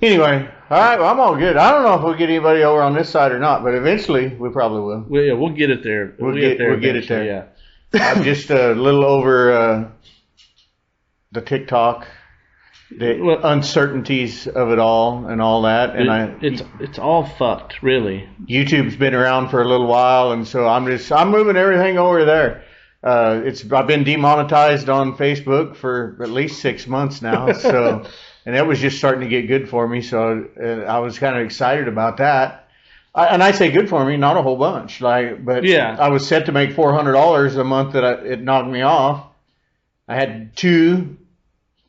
Anyway, all right. Well, I'm all good. I don't know if we'll get anybody over on this side or not, but eventually we probably will. We'll get it there. We'll get it there. Yeah. I'm just a little over the TikTok, the uncertainties of it all, and all that. And it's all fucked, really. YouTube's been around for a little while, and so I'm moving everything over there. I've been demonetized on Facebook for at least 6 months now, so. And that was just starting to get good for me, so I was kind of excited about that. And I say good for me, not a whole bunch, but yeah. I was set to make $400 a month it knocked me off. I had 2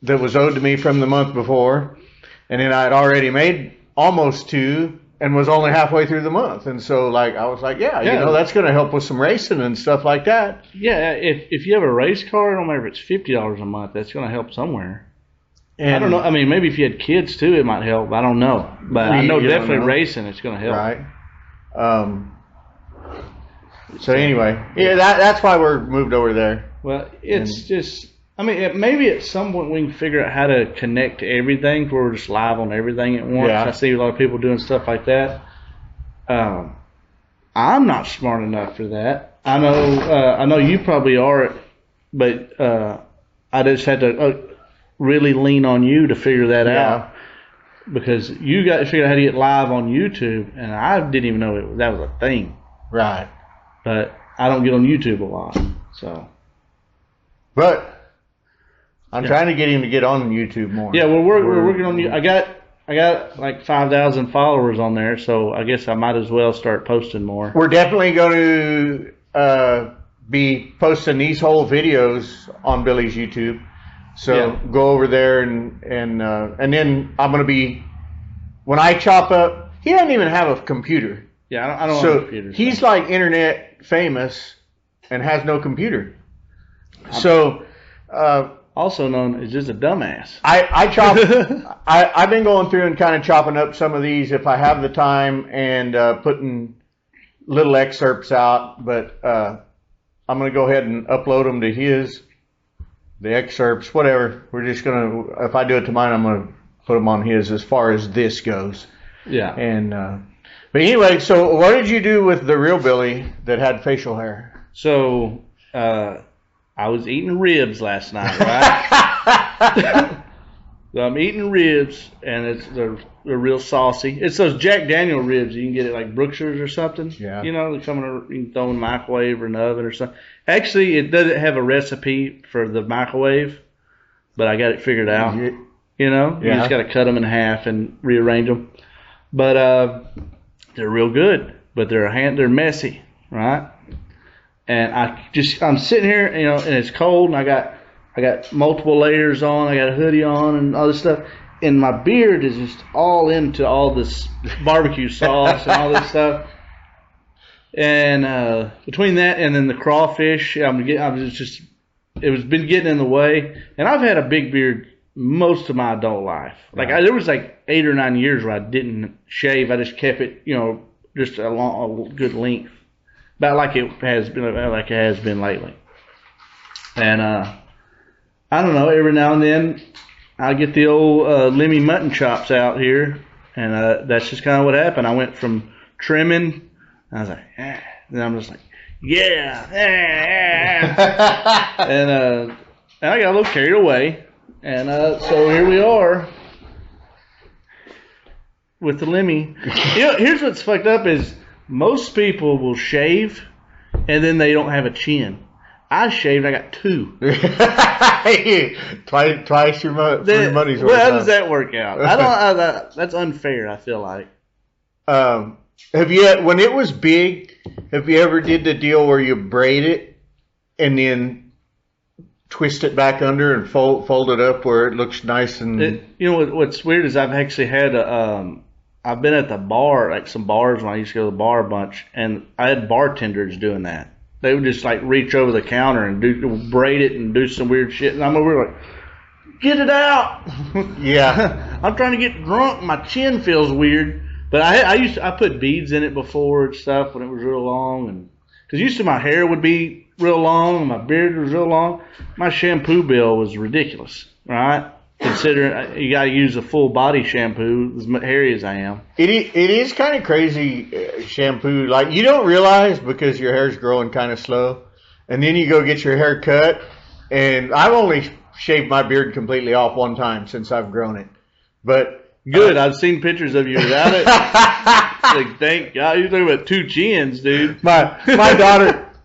that was owed to me from the month before, and then I had already made almost 2 and was only halfway through the month. And so I was like, yeah. That's going to help with some racing and stuff like that. Yeah, if you have a race car, I don't matter if it's $50 a month, that's going to help somewhere. And I don't know. I mean, maybe if you had kids too, it might help. I don't know, but I know definitely racing, it's going to help. Right. So anyway, yeah, that's why we're moved over there. Well, it's just. I mean, maybe at some point we can figure out how to connect to everything, where we're just live on everything at once. Yeah. I see a lot of people doing stuff like that. I'm not smart enough for that. I know you probably are, but I just had to. Really lean on you to figure that out, because you got to figure out how to get live on YouTube, and I didn't even know that was a thing. Right. But I don't get on YouTube a lot, so. But I'm trying to get him to get on YouTube more. Yeah, well, we're working on you. I got like 5,000 followers on there, so I guess I might as well start posting more. We're definitely going to be posting these whole videos on Billy's YouTube. So go over there and then I'm going to be, when I chop up, he doesn't even have a computer. Yeah, I don't have a computer. He's like internet famous and has no computer. So also known as just a dumbass. I chop. I've been going through and kind of chopping up some of these if I have the time and putting little excerpts out. But I'm going to go ahead and upload them to his. The excerpts, whatever. We're just going to, if I do it to mine, I'm going to put them on his as far as this goes. Yeah. And, but anyway, so what did you do with the real Billy that had facial hair? So, I was eating ribs last night, right? So I'm eating ribs, and they're real saucy. It's those Jack Daniel ribs. You can get it like Brookshire's or something. Yeah. You know, you can throw in the microwave or an oven or something. Actually, it doesn't have a recipe for the microwave, but I got it figured out. You know, you just got to cut them in half and rearrange them. But they're real good, but they're messy, right? And I'm sitting here, you know, and it's cold, and I got multiple layers on. I got a hoodie on and all this stuff. And my beard is just all into all this barbecue sauce and all this stuff. And between that and then the crawfish, it was been getting in the way. And I've had a big beard most of my adult life. Like there was like 8 or 9 years where I didn't shave. I just kept it, you know, just a good length, about like it has been lately. And I don't know. Every now and then I get the old Lemmy mutton chops out here, and that's just kind of what happened. I went from trimming. I was like, and I'm just like, and I got a little carried away, and so here we are with the Lemmy. You know, here's what's fucked up is most people will shave, and then they don't have a chin. I shaved. I got 2. Twice your money's worth. Well, how does that work out? That's unfair. I feel like. Have you, when it was big, have you ever did the deal where you braid it and then twist it back under and fold it up where it looks nice and? You know what's weird is I've actually had I've been at the bar, like some bars when I used to go to the bar a bunch, and I had bartenders doing that. They would just like reach over the counter and braid it and do some weird shit, and I'm over here like, get it out. Yeah. I'm trying to get drunk. My chin feels weird. But I put beads in it before and stuff when it was real long, and because used to my hair would be real long and my beard was real long. My shampoo bill was ridiculous, right? Considering you got to use a full body shampoo, as hairy as I am. It is kind of crazy shampoo. Like, you don't realize because your hair's growing kind of slow, and then you go get your hair cut. And I've only shaved my beard completely off one time since I've grown it. But good, I've seen pictures of you without it. Like, thank God, you're talking about 2 chins, dude. My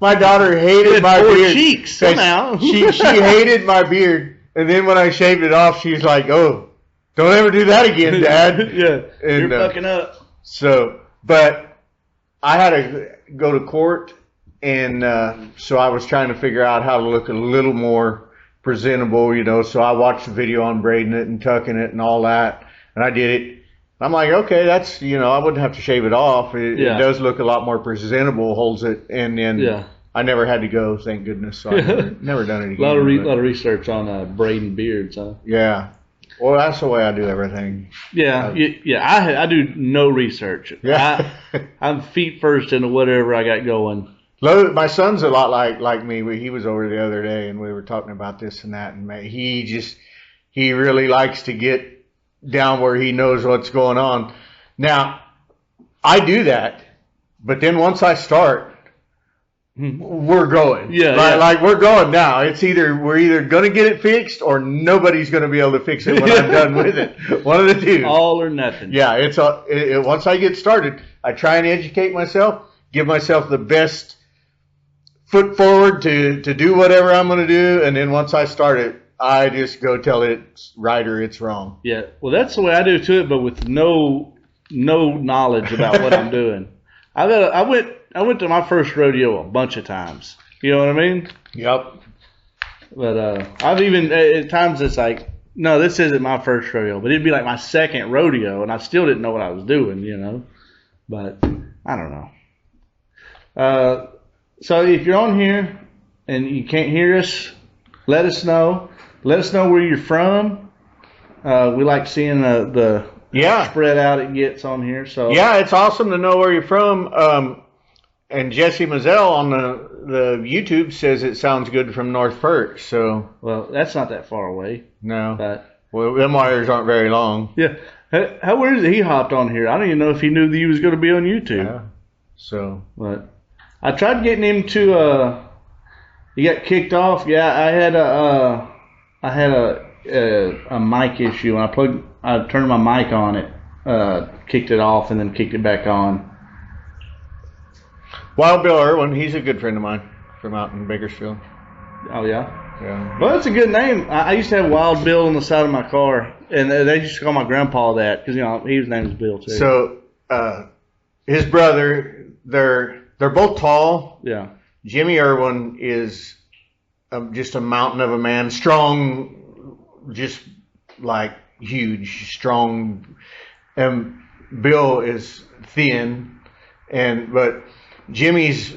daughter hated my 4 beard. cheeks somehow. She hated my beard. And then when I shaved it off, she's like, "Oh, don't ever do that again, Dad." Yeah, and, you're fucking up. So, but I had to go to court, and so I was trying to figure out how to look a little more presentable, you know. So I watched the video on braiding it and tucking it and all that, and I did it. I'm like, okay, that's, you know, I wouldn't have to shave it off. It does look a lot more presentable, holds it, and then I never had to go, thank goodness. So I've never done it again. A lot of research on braiding beards, huh? Yeah. Well, that's the way I do everything. Yeah, I do no research. Yeah. I'm feet first into whatever I got going. My son's a lot like me. He was over the other day, and we were talking about this and that, and man, he really likes to get down where he knows what's going on. Now, I do that, but then once I start, we're going. Like we're going now. It's we're either going to get it fixed or nobody's going to be able to fix it when I'm done with it. One of the two. All or nothing. Yeah, once I get started, I try and educate myself, give myself the best foot forward to do whatever I'm going to do, and then once I start it, I just go tell it's right or it's wrong. Yeah, well, that's the way I do to it, but with no knowledge about what I'm doing. I went to my first rodeo a bunch of times. You know what I mean? Yep. But I've even at times it's like, no, this isn't my first rodeo, but it'd be like my second rodeo, and I still didn't know what I was doing. You know, but I don't know. So if you're on here and you can't hear us, let us know. Let us know where you're from. We like seeing the spread out it gets on here. So yeah, it's awesome to know where you're from. And Jesse Mazzell on the YouTube says it sounds good from North Perk. So well, that's not that far away. No. But well, them wires aren't very long. Yeah. How weird is it he hopped on here? I don't even know if he knew that he was going to be on YouTube. Yeah. So. But I tried getting him to. He got kicked off. Yeah, I had a mic issue, and I turned my mic on it, kicked it off, and then kicked it back on. Wild Bill Irwin, he's a good friend of mine from out in Bakersfield. Oh yeah. Yeah. Well, that's a good name. I used to have Wild Bill on the side of my car, and they used to call my grandpa that because his name was Bill too. So his brother, they're both tall. Yeah. Jimmy Irwin is just a mountain of a man, strong, just like huge, strong. And Bill is thin, but Jimmy's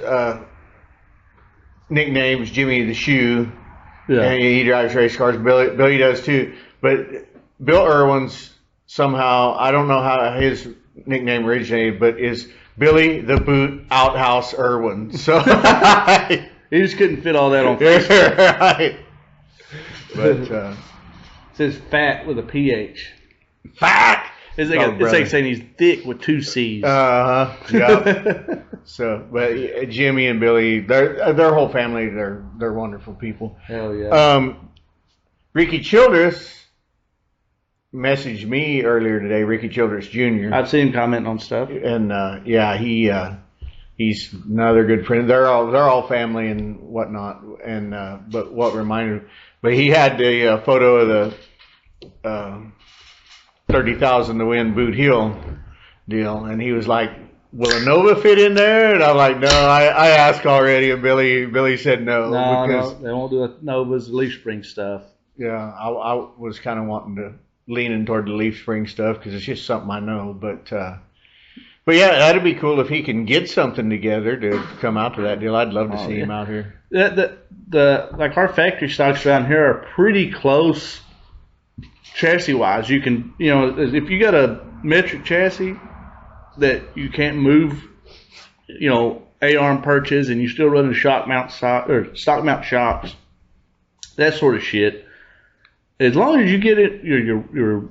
nickname is Jimmy the Shoe. Yeah. And he drives race cars. Billy does too. But Bill Irwin's somehow, I don't know how his nickname originated, but is Billy the Boot Outhouse Irwin. So he just couldn't fit all that on Facebook. Right. But it says fat with a PH. Fat. It's like saying he's thick with 2 C's. Yeah. So, but Jimmy and Billy, their whole family, they're wonderful people. Hell yeah. Ricky Childress messaged me earlier today. Ricky Childress Jr. I've seen him comment on stuff. And he's another good friend. They're all family and whatnot. And but what reminded me, but he had the photo of the 30,000 to win Boot Hill deal, and he was like, "Will a Nova fit in there?" And I'm like, "No, I asked already." And Billy said no. No, they won't do Nova's Leaf Spring stuff. Yeah, I was kind of wanting to leaning toward the Leaf Spring stuff because it's just something I know. But yeah, that'd be cool if he can get something together to come out to that deal. I'd love to see him out here. Like our factory stocks around here are pretty close. Chassis wise, you can, if you got a metric chassis that you can't move, A-arm perches, and you still running stock mount shocks, that sort of shit, as long as you get it, your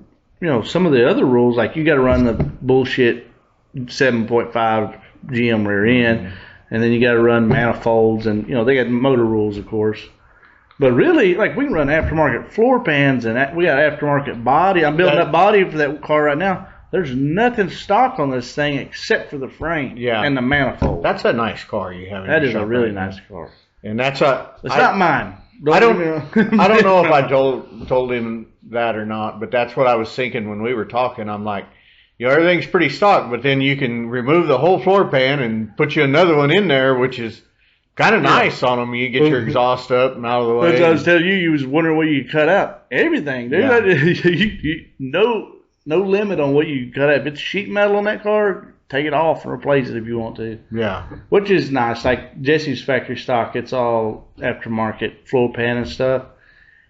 some of the other rules, like you got to run the bullshit 7.5 GM rear end, and then you got to run manifolds, and they got motor rules, of course. But really, like, we can run aftermarket floor pans, and we got aftermarket body. I'm building that body for that car right now. There's nothing stock on this thing except for the frame and the manifold. That's a nice car you have. That is a really nice car. And it's not mine. I don't know if I told him that or not, but that's what I was thinking when we were talking. I'm like, everything's pretty stock, but then you can remove the whole floor pan and put you another one in there, which is kind of nice on them. You get your exhaust up and out of the way. As I was telling you, you was wondering what you could cut out. Everything, dude. No limit on what you can cut out. If it's sheet metal on that car, take it off and replace it if you want to. Yeah. Which is nice. Like Jesse's factory stock, it's all aftermarket floor pan and stuff.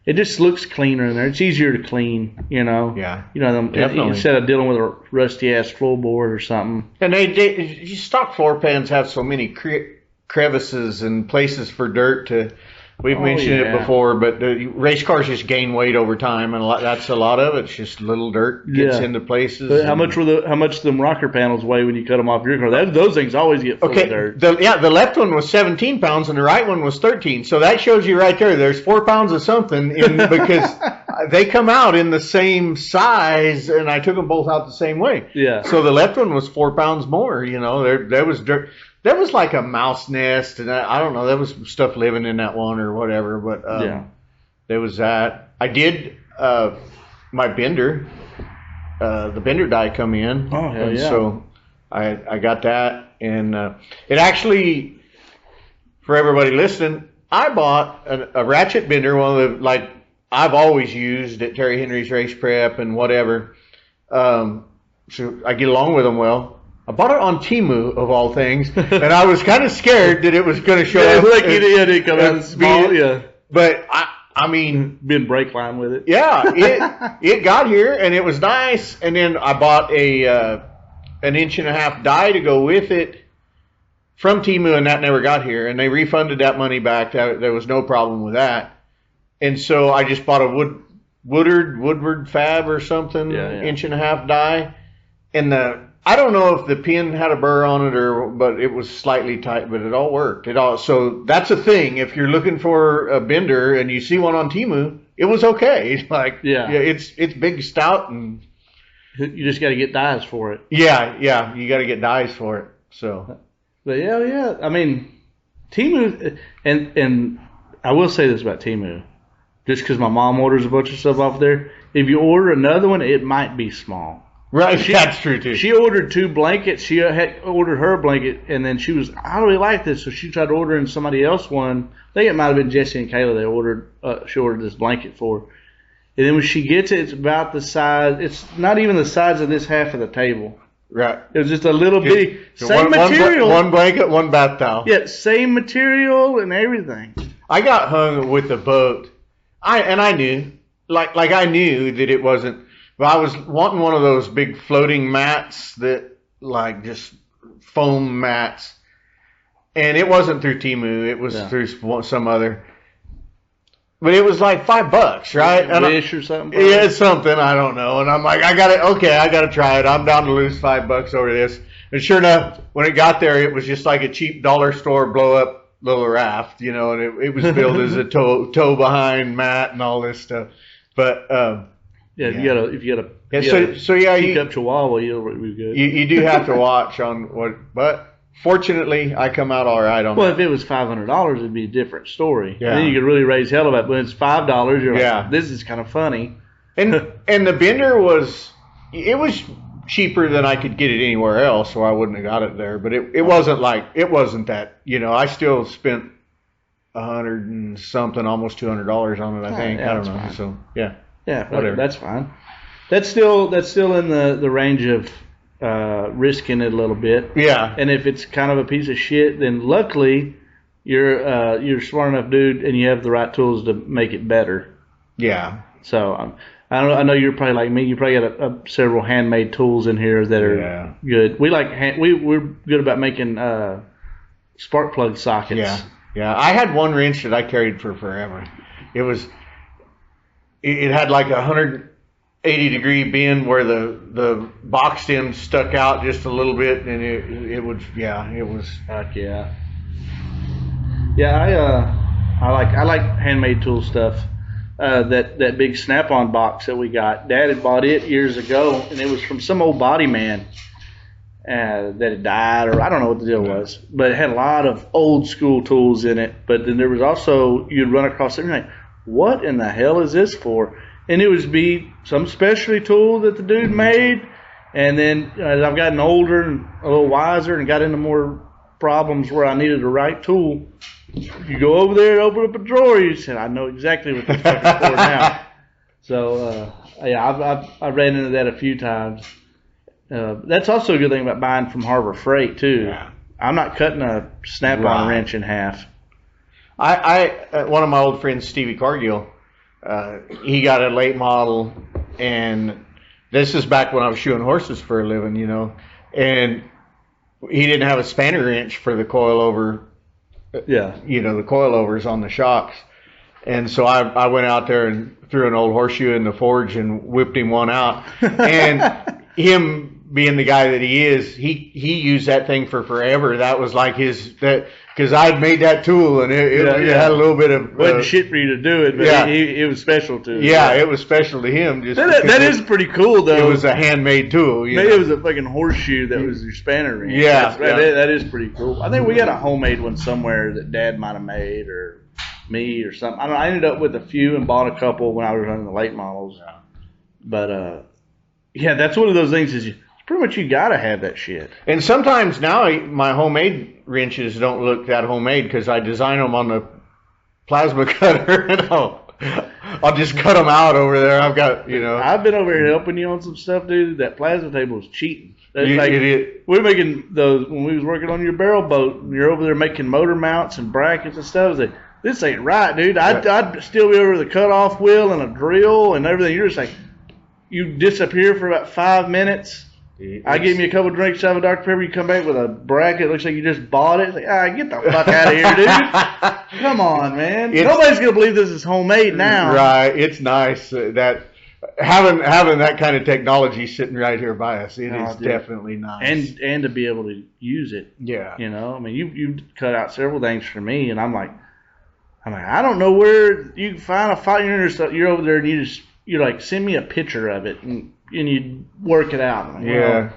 It just looks cleaner in there. It's easier to clean, Yeah. Definitely. Instead of dealing with a rusty ass floorboard or something. And they stock floor pans have so many crevices and places for dirt to. We've mentioned it before, but race cars just gain weight over time, and that's a lot of it. It's just little dirt gets into places. But how much them rocker panels weigh when you cut them off your car? Those things always get full of dirt. The left one was 17 pounds and the right one was 13. So that shows you right there. There's 4 pounds of something because they come out in the same size, and I took them both out the same way. Yeah. So the left one was 4 pounds more. There was dirt. There was like a mouse nest, and I don't know. There was stuff living in that one or whatever, but there was that. I did my bender, the bender die come in. Oh, hell yeah. So I got that, and it actually, for everybody listening, I bought a ratchet bender, one of the, I've always used at Terry Henry's Race Prep and whatever. So I get along with them well. I bought it on Temu, of all things, and I was kind of scared that it was going to show up. It didn't come out small, But, I mean... Been brake line with it. Yeah, it got here, and it was nice, and then I bought an 1.5 inch die to go with it from Temu, and that never got here, and they refunded that money back. There was no problem with that. And so I just bought a Woodward Fab or something, 1.5 inch die, and I don't know if the pin had a burr on it but it was slightly tight, but it all worked. So that's a thing. If you're looking for a bender and you see one on Temu, it was okay. It's big, stout, and you just got to get dies for it. Yeah, you got to get dies for it. So, but yeah. I mean, Temu, and I will say this about Temu, just because my mom orders a bunch of stuff off there. If you order another one, it might be small. Right, that's true too. She ordered 2 blankets. She had ordered her blanket, and then she was, I really like this, so she tried ordering somebody else one. I think it might have been Jesse and Kayla. She ordered this blanket for, and then when she gets it, it's about the size. It's not even the size of this half of the table. Right. It was just a little bitty. Same material. One blanket, one bath towel. Yeah, same material and everything. I got hung with the boat. I knew, I knew that it wasn't. But I was wanting one of those big floating mats that, just foam mats. And it wasn't through Temu. It was through some other. But it was like $5, right? Wish or something? Yeah, it's something. I don't know. And I'm like, I got to try it. I'm down to lose $5 over this. And sure enough, when it got there, it was just like a cheap dollar store blow-up little raft, and it was billed as a tow behind mat and all this stuff. But... if you got a up Chihuahua, you'll be good. You do have to watch on what, but fortunately, I come out all right on. Well, that. If it was $500, it'd be a different story. Yeah. Then you could really raise hell about it. When it's $5, you're like, this is kind of funny. And the bender was cheaper than I could get it anywhere else, so I wouldn't have got it there. But it wasn't that. I still spent $100 and something, almost $200 on it. I think. I don't know. Fine. So yeah. Yeah, whatever. That's fine. That's still in the range of risking it a little bit. Yeah. And if it's kind of a piece of shit, then luckily you're a smart enough dude and you have the right tools to make it better. Yeah. So I know you're probably like me. You probably got several handmade tools in here that are good. We're good about making spark plug sockets. Yeah. I had one wrench that I carried for forever. It was. it had like 180-degree bend where the box end stuck out just a little bit, and it was. Fuck yeah. Yeah, I like handmade tool stuff. That big Snap-on box that we got, Dad had bought it years ago, and it was from some old body man that had died, or I don't know what the deal was, but it had a lot of old school tools in it. But then there was also, you'd run across it and you're like, what in the hell is this for? And it would be some specialty tool that the dude made. And then as I've gotten older and a little wiser and got into more problems where I needed the right tool, you go over there and open up a drawer. You said, I know exactly what this fucking for now. So yeah, I've ran into that a few times. That's also a good thing about buying from Harbor Freight too. Yeah. I'm not cutting a Snap-on wrench in half. One of my old friends, Stevie Cargill, he got a late model, and this is back when I was shoeing horses for a living, you know, and he didn't have a spanner wrench for the coilover. Yeah, you know, the coilovers on the shocks. And so I went out there and threw an old horseshoe in the forge and whipped him one out. And him being the guy that he is, he used that thing for forever. That was like because I'd made that tool, and it had a little bit of wasn't shit for you to do it, but it was special to him. Yeah, it was special to him. Just that is pretty cool though. It was a handmade tool. Maybe it was a fucking horseshoe that was your spanner wrench. Yeah, that is pretty cool. I think we got a homemade one somewhere that Dad might have made, or me, or something. I don't know. I ended up with a few and bought a couple when I was running the late models. Yeah. But yeah, that's one of those things is pretty much you gotta have that shit. And sometimes now my homemade wrenches don't look that homemade because I design them on the plasma cutter, and I'll just cut them out over there. I've got, you know. I've been over here helping you on some stuff, dude. That plasma table is cheating. We're making those when we was working on your barrel boat, and you're over there making motor mounts and brackets and stuff. I was like, this ain't right, dude. I'd still be over the cutoff wheel and a drill and everything. You're just like, you disappear for about 5 minutes. I give you a couple drinks out of a Dr. Pepper. You come back with a bracket. It looks like you just bought it. It's like, get the fuck out of here, dude. Come on, man. Nobody's going to believe this is homemade now. Right. It's nice that having that kind of technology sitting right here by us. It is definitely nice. And to be able to use it. Yeah. You know, I mean, you cut out several things for me, and I'm like, I don't know where you can find a fire or stuff. You're over there, and you're like, send me a picture of it, and you work it out. Like, yeah.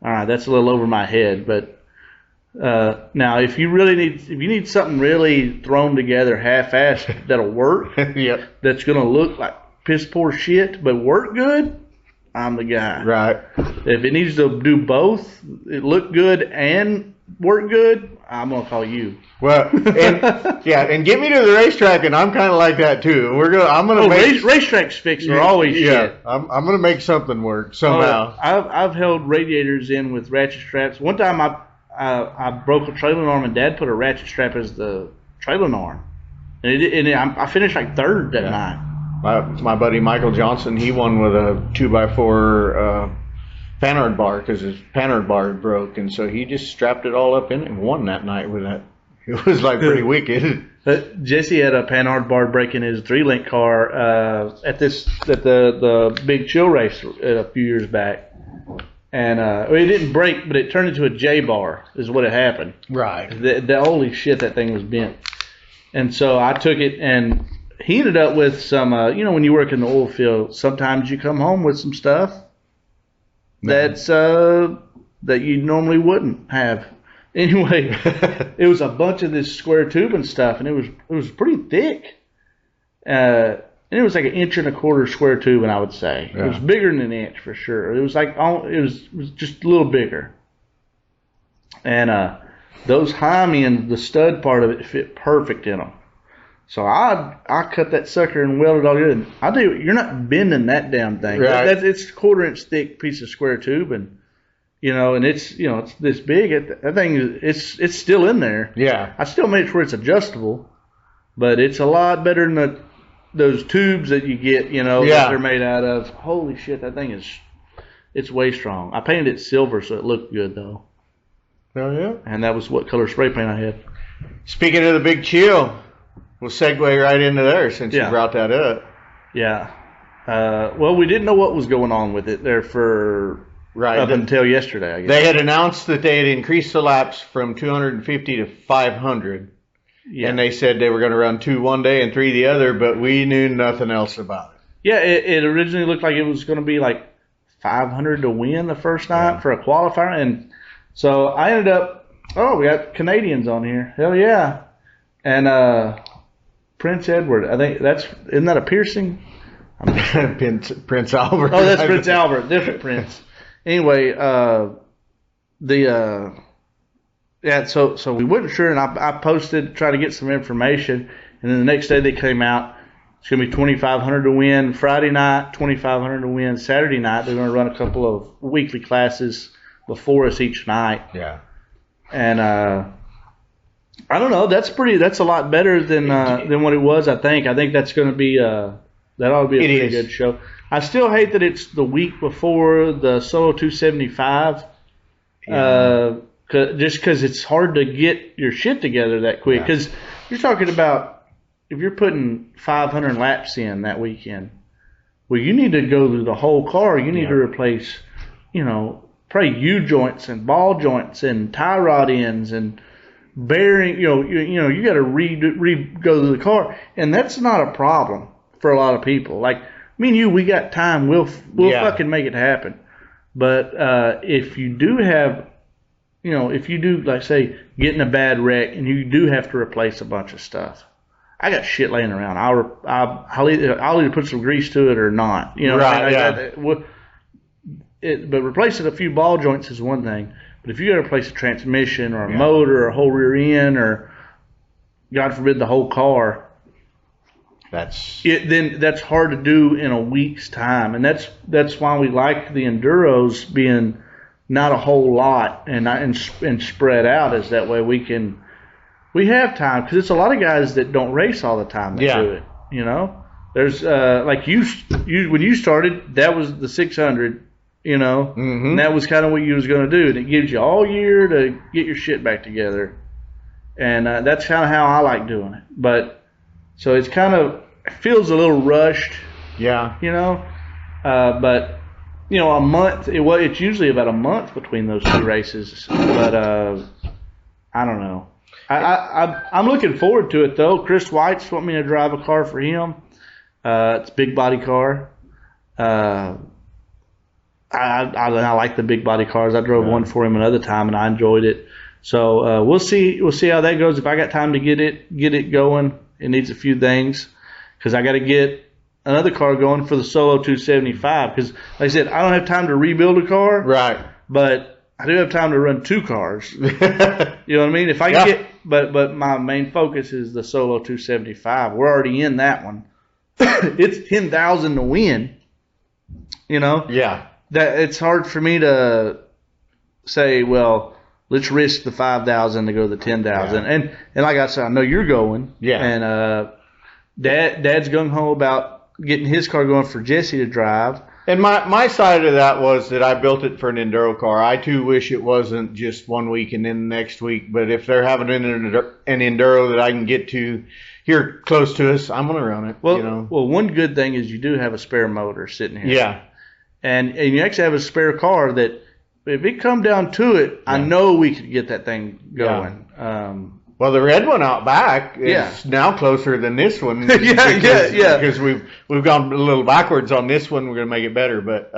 All right, that's a little over my head, but now if you need something really thrown together half-assed that'll work, yep. That's gonna look like piss poor shit but work good, I'm the guy. Right. If it needs to do both, it look good and work good, I'm gonna call you. Well, and get me to the racetrack, and I'm kind of like that too. I'm gonna make racetracks fixed are always shit. I'm gonna make something work somehow. I've held radiators in with ratchet straps. One time I broke a trailing arm, and Dad put a ratchet strap as the trailing arm, and I finished like third that night. My buddy Michael Johnson, he won with a 2x4 panhard bar because his panhard bar broke, and so he just strapped it all up in it and won that night with that. It was like pretty wicked. Jesse had a panhard bar break in his 3-link car at the big chill race a few years back, and it didn't break, but it turned into a J bar is what had happened. Right. The holy shit, that thing was bent, and so I took it, and he ended up with some. When you work in the oil field, sometimes you come home with some stuff that's that you normally wouldn't have. Anyway, it was a bunch of this square tubing stuff, and it was pretty thick. And it was like 1.25 inch square tubing, I would say. Yeah. It was bigger than 1 inch for sure. It was like it was just a little bigger. And those Heim ends, the stud part of it fit perfect in them. So I cut that sucker and welded all good. I tell you, you're not bending that damn thing. Right. It's a 1/4 inch thick piece of square tubing. And it's it's this big. That thing it's still in there. Yeah. I still made it where it's adjustable, but it's a lot better than those tubes that you get. That they're made out of. Holy shit, that thing it's way strong. I painted it silver so it looked good though. Oh yeah. And that was what color spray paint I had. Speaking of the big chill, we'll segue right into there since you brought that up. Yeah. Well, we didn't know what was going on with it there for up until yesterday, I guess. They had announced that they had increased the laps from 250 to 500. Yeah. And they said they were going to run 2 one day and 3 the other, but we knew nothing else about it. Yeah, it originally looked like it was going to be like 500 to win the first night for a qualifier. And so I ended up, we got Canadians on here. Hell yeah. And Prince Edward, I think isn't that a piercing? Prince Albert. Oh, that's Prince Albert, different Prince. Anyway, so we weren't sure, and I posted, tried to get some information, and then the next day they came out. It's going to be $2,500 to win Friday night, $2,500 to win Saturday night. They're going to run a couple of weekly classes before us each night. Yeah. And I don't know. That's a lot better than what it was. I think that's going to be that ought to be a pretty good show. I still hate that it's the week before the Solo 275. Just because it's hard to get your shit together that quick. Because you're talking about, if you're putting 500 laps in that weekend, well, you need to go through the whole car. You need to replace, probably U-joints and ball joints and tie rod ends and bearing. You got to go through the car, and that's not a problem for a lot of people. Like me and you, we got time. We'll fucking make it happen. But if you do have, if you do, like, say, get in a bad wreck and you do have to replace a bunch of stuff, I got shit laying around. I'll either put some grease to it or not. But replacing a few ball joints is one thing. But if you got to replace a transmission or a motor or a whole rear end or, God forbid, the whole car, then that's hard to do in a week's time. And that's why we like the Enduros being not a whole lot and spread out, is that way we have time, because it's a lot of guys that don't race all the time that do it. There's like you when you started, that was the 600, and that was kind of what you was going to do, and it gives you all year to get your shit back together, and that's kind of how I like doing it. But so it feels a little rushed, but. A month. It's usually about a month between those two races, but I don't know. I'm looking forward to it though. Chris White's want me to drive a car for him. It's a big body car. I like the big body cars. I drove one for him another time and I enjoyed it. So we'll see how that goes. If I got time to get it going, it needs a few things, because I got to get another car going for the Solo 275, because, like I said, I don't have time to rebuild a car. Right. But I do have time to run 2 cars. You know what I mean? If I get, but my main focus is the Solo 275. We're already in that one. It's 10,000 to win. Yeah. That it's hard for me to say, well, let's risk the 5,000 to go to the 10,000. And like I said, I know you're going. Yeah. And Dad's gung ho about getting his car going for Jesse to drive. And my side of that was that I built it for an Enduro car. I too wish it wasn't just 1 week and then the next week. But if they're having an Enduro that I can get to here close to us, I'm going to run it. Well, one good thing is you do have a spare motor sitting here. Yeah. And you actually have a spare car that, if it come down to it, I know we could get that thing going. Yeah. Well, the red one out back is now closer than this one. Because we've gone a little backwards on this one. We're going to make it better. But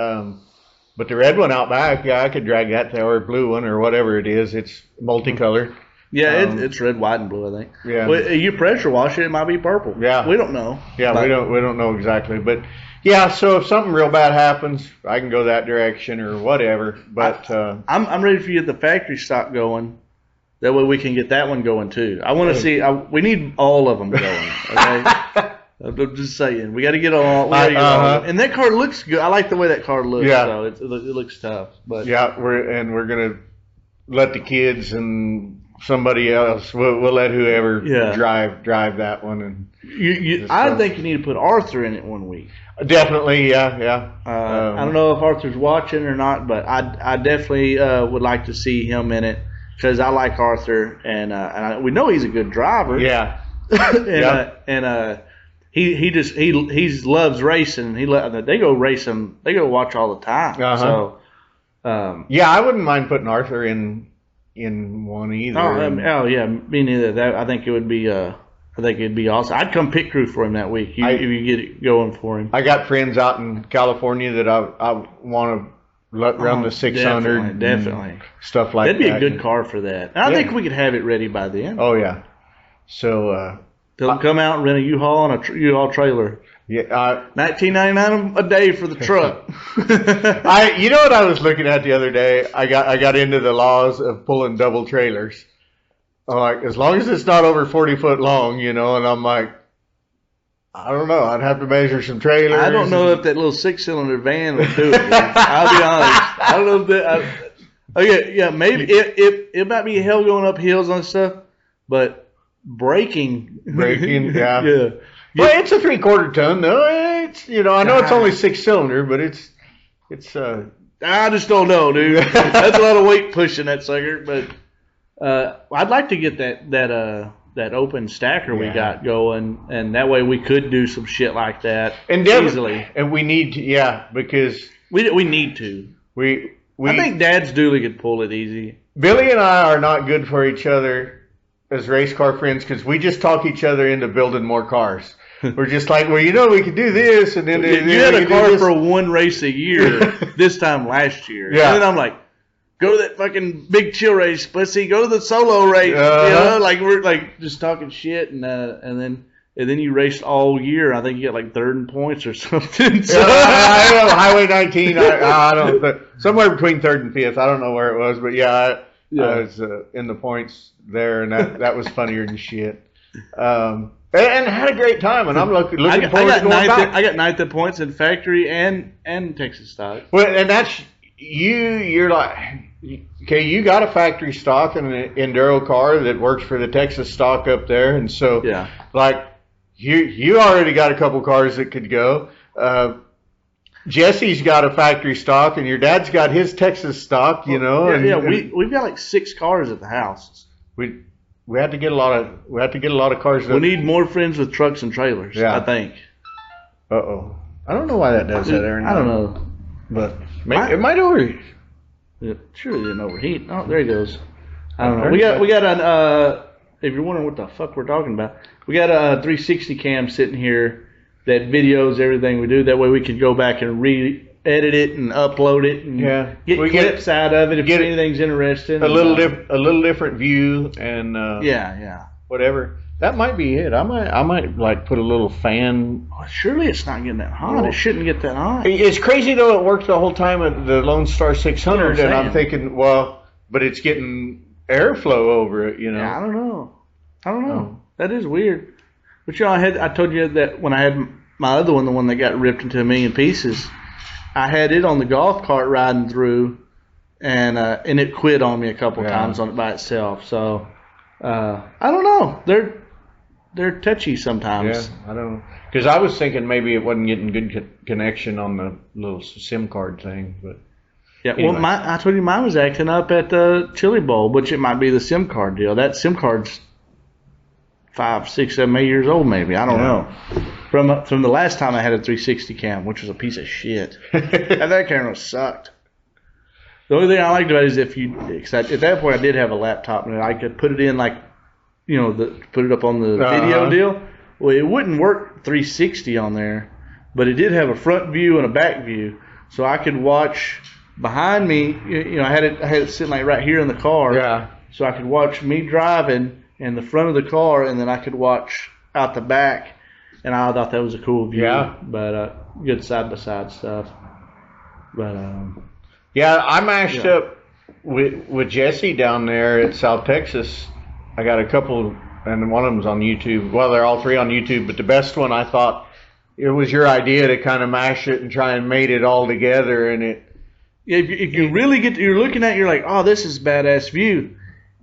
the red one out back, I could drag that there, or blue one, or whatever it is. It's multicolored. Yeah, it's red, white, and blue, I think. Yeah. Well, you pressure wash it might be purple. Yeah. We don't know. Yeah, we don't know exactly. But, yeah, so if something real bad happens, I can go that direction or whatever. But I'm ready for you to get the factory stock going. That way we can get that one going too. I want to see. We need all of them going. Okay, I'm just saying we got to get all. And that car looks good. I like the way that car looks. Yeah, so it looks tough. But we're gonna let the kids and somebody else. We'll let whoever drive that one. And I think you need to put Arthur in it 1 week. Definitely, yeah. I don't know if Arthur's watching or not, but I definitely would like to see him in it. Because I like Arthur, and we know he's a good driver. Yeah. he loves racing. They go racing. They go watch all the time. So yeah, I wouldn't mind putting Arthur in one either. Oh yeah, me neither. I think it would be awesome. I'd come pit crew for him that week. If you get it going for him. I got friends out in California that I want to run the 600. Definitely. Stuff like that. That'd be a good car for that. And I think we could have it ready by then. Oh, yeah. So, they'll come out and rent a U-Haul and a U-Haul trailer. Yeah. $19.99 a day for the truck. You know what I was looking at the other day? I got into the laws of pulling double trailers. I'm like, as long as it's not over 40 foot long, and I'm like, I don't know. I'd have to measure some trailers. I don't know if that little 6-cylinder van would do it. I'll be honest. I don't know if that. Okay, maybe it might be hell going up hills on stuff, but braking, yeah. Yeah. Well, it's a 3/4 ton though. It's I know it's only 6-cylinder, but it's. I just don't know, dude. That's a lot of weight pushing that sucker. But I'd like to get that open stacker we got going, and that way we could do some shit like that easily. And we need to, because we need to. I think Dad's Dooley could pull it easy. Billy and I are not good for each other as race car friends because we just talk each other into building more cars. We're just like, we could do this, and then you had a car for one race a year this time last year. Yeah. And then I'm like, go to that fucking big chill race, pussy. Go to the solo race. Like we're like just talking shit, and then you raced all year. I think you got like third in points or something. So. I don't know, Highway 19. I don't know, somewhere between third and fifth. I don't know where it was, but I was in the points there, and that was funnier than shit. And had a great time, and I'm looking forward to going back. I got ninth in points in factory and Texas stock. Well, and that's you're like, okay, you got a factory stock and an Enduro car that works for the Texas stock up there, and so like you already got a couple cars that could go. Jesse's got a factory stock, and your dad's got his Texas stock, we've got like 6 cars at the house. We had to get a lot of cars. We need more friends with trucks and trailers. I think. I don't know why that does that, Aaron. I don't know, but it might overheat. It surely didn't overheat. Oh, there he goes. I don't know. We got an. If you're wondering what the fuck we're talking about, we got a 360 cam sitting here that videos everything we do. That way we can go back and edit it and upload it and get clips out of it if anything's interesting. A little different view and whatever. That might be it. I might like put a little fan. Oh, surely it's not getting that hot. It shouldn't get that hot. It's crazy though. It worked the whole time at the Lone Star 600, and I'm thinking, but it's getting airflow over it. Yeah, I don't know. That is weird. But I told you that when I had my other one, the one that got ripped into a million pieces. I had it on the golf cart riding through, and it quit on me a couple times on it by itself. So I don't know. They're touchy sometimes. Yeah, I don't know. Because I was thinking maybe it wasn't getting good connection on the little SIM card thing, but anyway. Well, I told you mine was acting up at the Chili Bowl, which it might be the SIM card deal. That SIM card's 5, 6, 7, 8 years old, maybe. I don't know. From the last time I had a 360 cam, which was a piece of shit. That camera sucked. The only thing I liked about it is at that point I did have a laptop and I could put it in put it up on the video deal. Well, it wouldn't work 360 on there, but it did have a front view and a back view, so I could watch behind me. I had it sitting like right here in the car. Yeah. So I could watch me driving in the front of the car, and then I could watch out the back, and I thought that was a cool view. Yeah. But good side-by-side stuff. But I mashed up with Jesse down there at South Texas. I got a couple, and one of them's on YouTube. Well, they're all 3 on YouTube, but the best one I thought it was your idea to kind of mash it and try and mate it all together, and it. Yeah, if you really you're looking at it, you're like, oh, this is a badass view.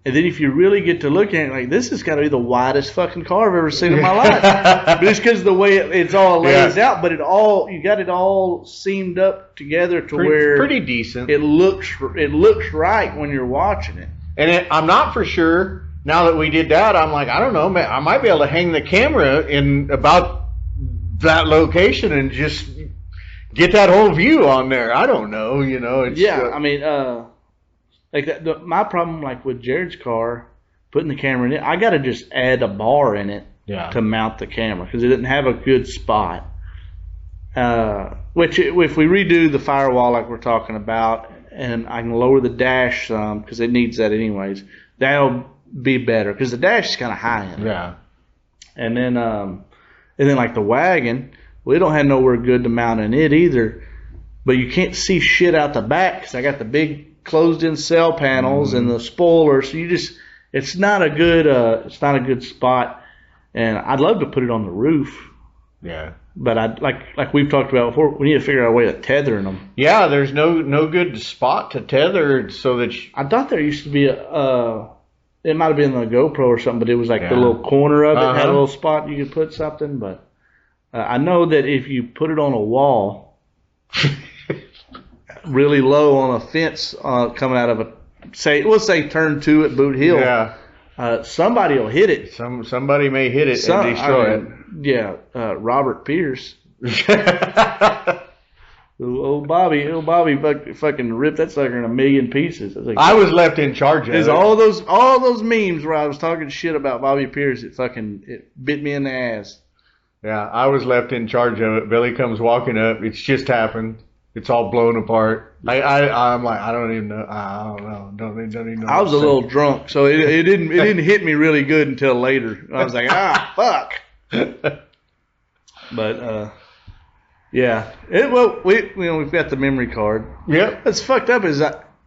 And then if you really get to looking at it, like, this has got to be the widest fucking car I've ever seen in my life. Just because of the way it's all lays out, but you got it all seamed up together to where pretty decent. It looks right when you're watching it. And I'm not for sure. Now that we did that, I'm like, I don't know, man, I might be able to hang the camera in about that location and just get that whole view on there. I don't know, It's, I mean, like my problem, like with Jared's car, putting the camera in it, I got to just add a bar in it to mount the camera because it didn't have a good spot. Which if we redo the firewall like we're talking about, and I can lower the dash some because it needs that anyways, that'll be better because the dash is kind of high in it. Yeah. And then like the wagon, we don't have nowhere good to mount in it either. But you can't see shit out the back because I got the big closed-in cell panels and the spoiler. So it's not a good spot. And I'd love to put it on the roof. Yeah. But I like we've talked about before, we need to figure out a way of tethering them. Yeah, there's no good spot to tether so that I thought there used to be it might have been the GoPro or something, but it was like the little corner of it had a little spot you could put something. But I know that if you put it on a wall, really low on a fence coming out of let's say turn 2 at Boot Hill, somebody will hit it. Somebody may hit it and destroy it. Yeah, Robert Pierce. Old Bobby fucking ripped that sucker in a million pieces. I was left in charge of it. All those memes where I was talking shit about Bobby Pierce, it bit me in the ass. Yeah, I was left in charge of it. Billy comes walking up. It's just happened. It's all blown apart. I'm like, I don't even know. I don't know. Don't even know. I was a little drunk, so it didn't hit me really good until later. I was like, fuck. But yeah. We've got the memory card. Yep. What's fucked up is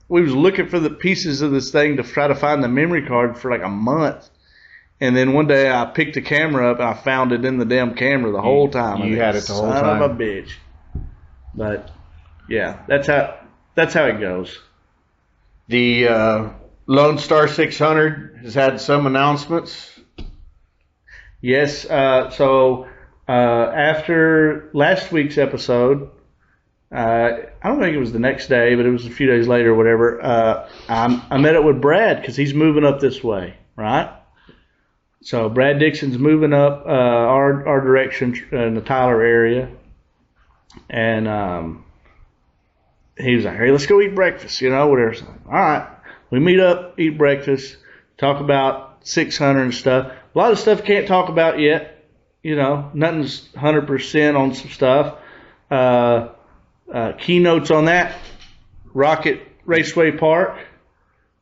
we was looking for the pieces of this thing to try to find the memory card for like a month. And then one day I picked the camera up and I found it in the damn camera the whole time. You had it the whole time. Son of a bitch. But yeah, that's how it goes. The Lone Star 600 has had some announcements. Yes. So after last week's episode, I don't think it was the next day, but it was a few days later or whatever. I met up with Brad because he's moving up this way, right? So Brad Dixon's moving up our direction in the Tyler area, and he was like, "Hey, let's go eat breakfast," whatever. So, all right, we meet up, eat breakfast, talk about 600 and stuff. A lot of stuff can't talk about yet. Nothing's 100% on some stuff. Keynotes on that: Rocket Raceway Park,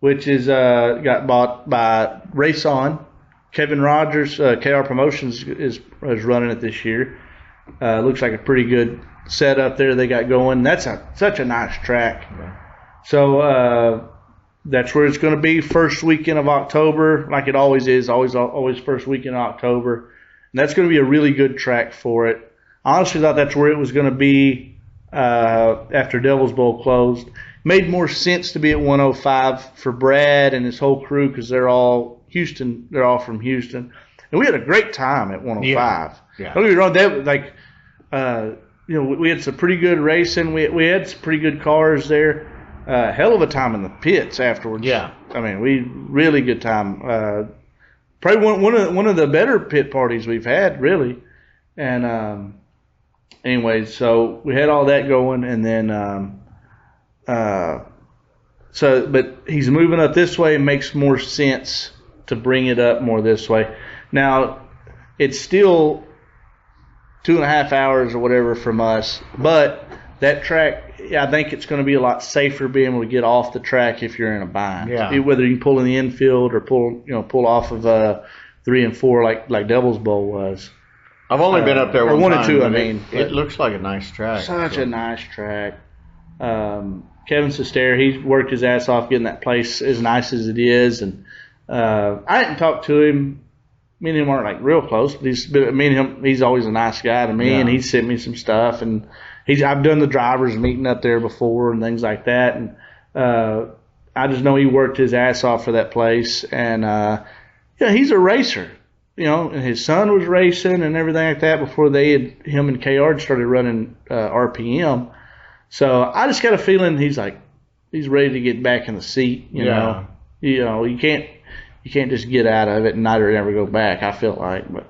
which is got bought by Race On. Kevin Rogers, KR Promotions is running it this year. Looks like a pretty good setup there they got going. That's such a nice track. Yeah. So that's where it's going to be, first weekend of October, like it always is, always first weekend of October. And that's going to be a really good track for it. I honestly thought that's where it was going to be after Devil's Bowl closed. Made more sense to be at 105 for Brad and his whole crew because they're all from Houston. And we had a great time at 105. Yeah. Don't get me wrong, we had some pretty good racing. We had some pretty good cars there. Hell of a time in the pits afterwards. Yeah. I mean, really good time. Probably one of the better pit parties we've had, really. And anyways, so we had all that going, and then but he's moving up this way. It makes more sense to bring it up more this way. Now, it's still 2.5 hours or whatever from us, but that track, I think it's going to be a lot safer being able to get off the track if you're in a bind. Yeah. Whether you pull in the infield or pull off of 3 and 4 like Devil's Bowl was. I've only been up there one time. It looks like a nice track. Such a nice track. Kevin Sester, he's worked his ass off getting that place as nice as it is, and I didn't talk to him. Me and him aren't like real close, but he's always a nice guy to me, and he sent me some stuff, and I've done the drivers meeting up there before and things like that, and I just know he worked his ass off for that place, and he's a racer, and his son was racing and everything like that before him and KR started running RPM. So I just got a feeling he's ready to get back in the seat. You know, you can't just get out of it and not ever go back. I feel like, but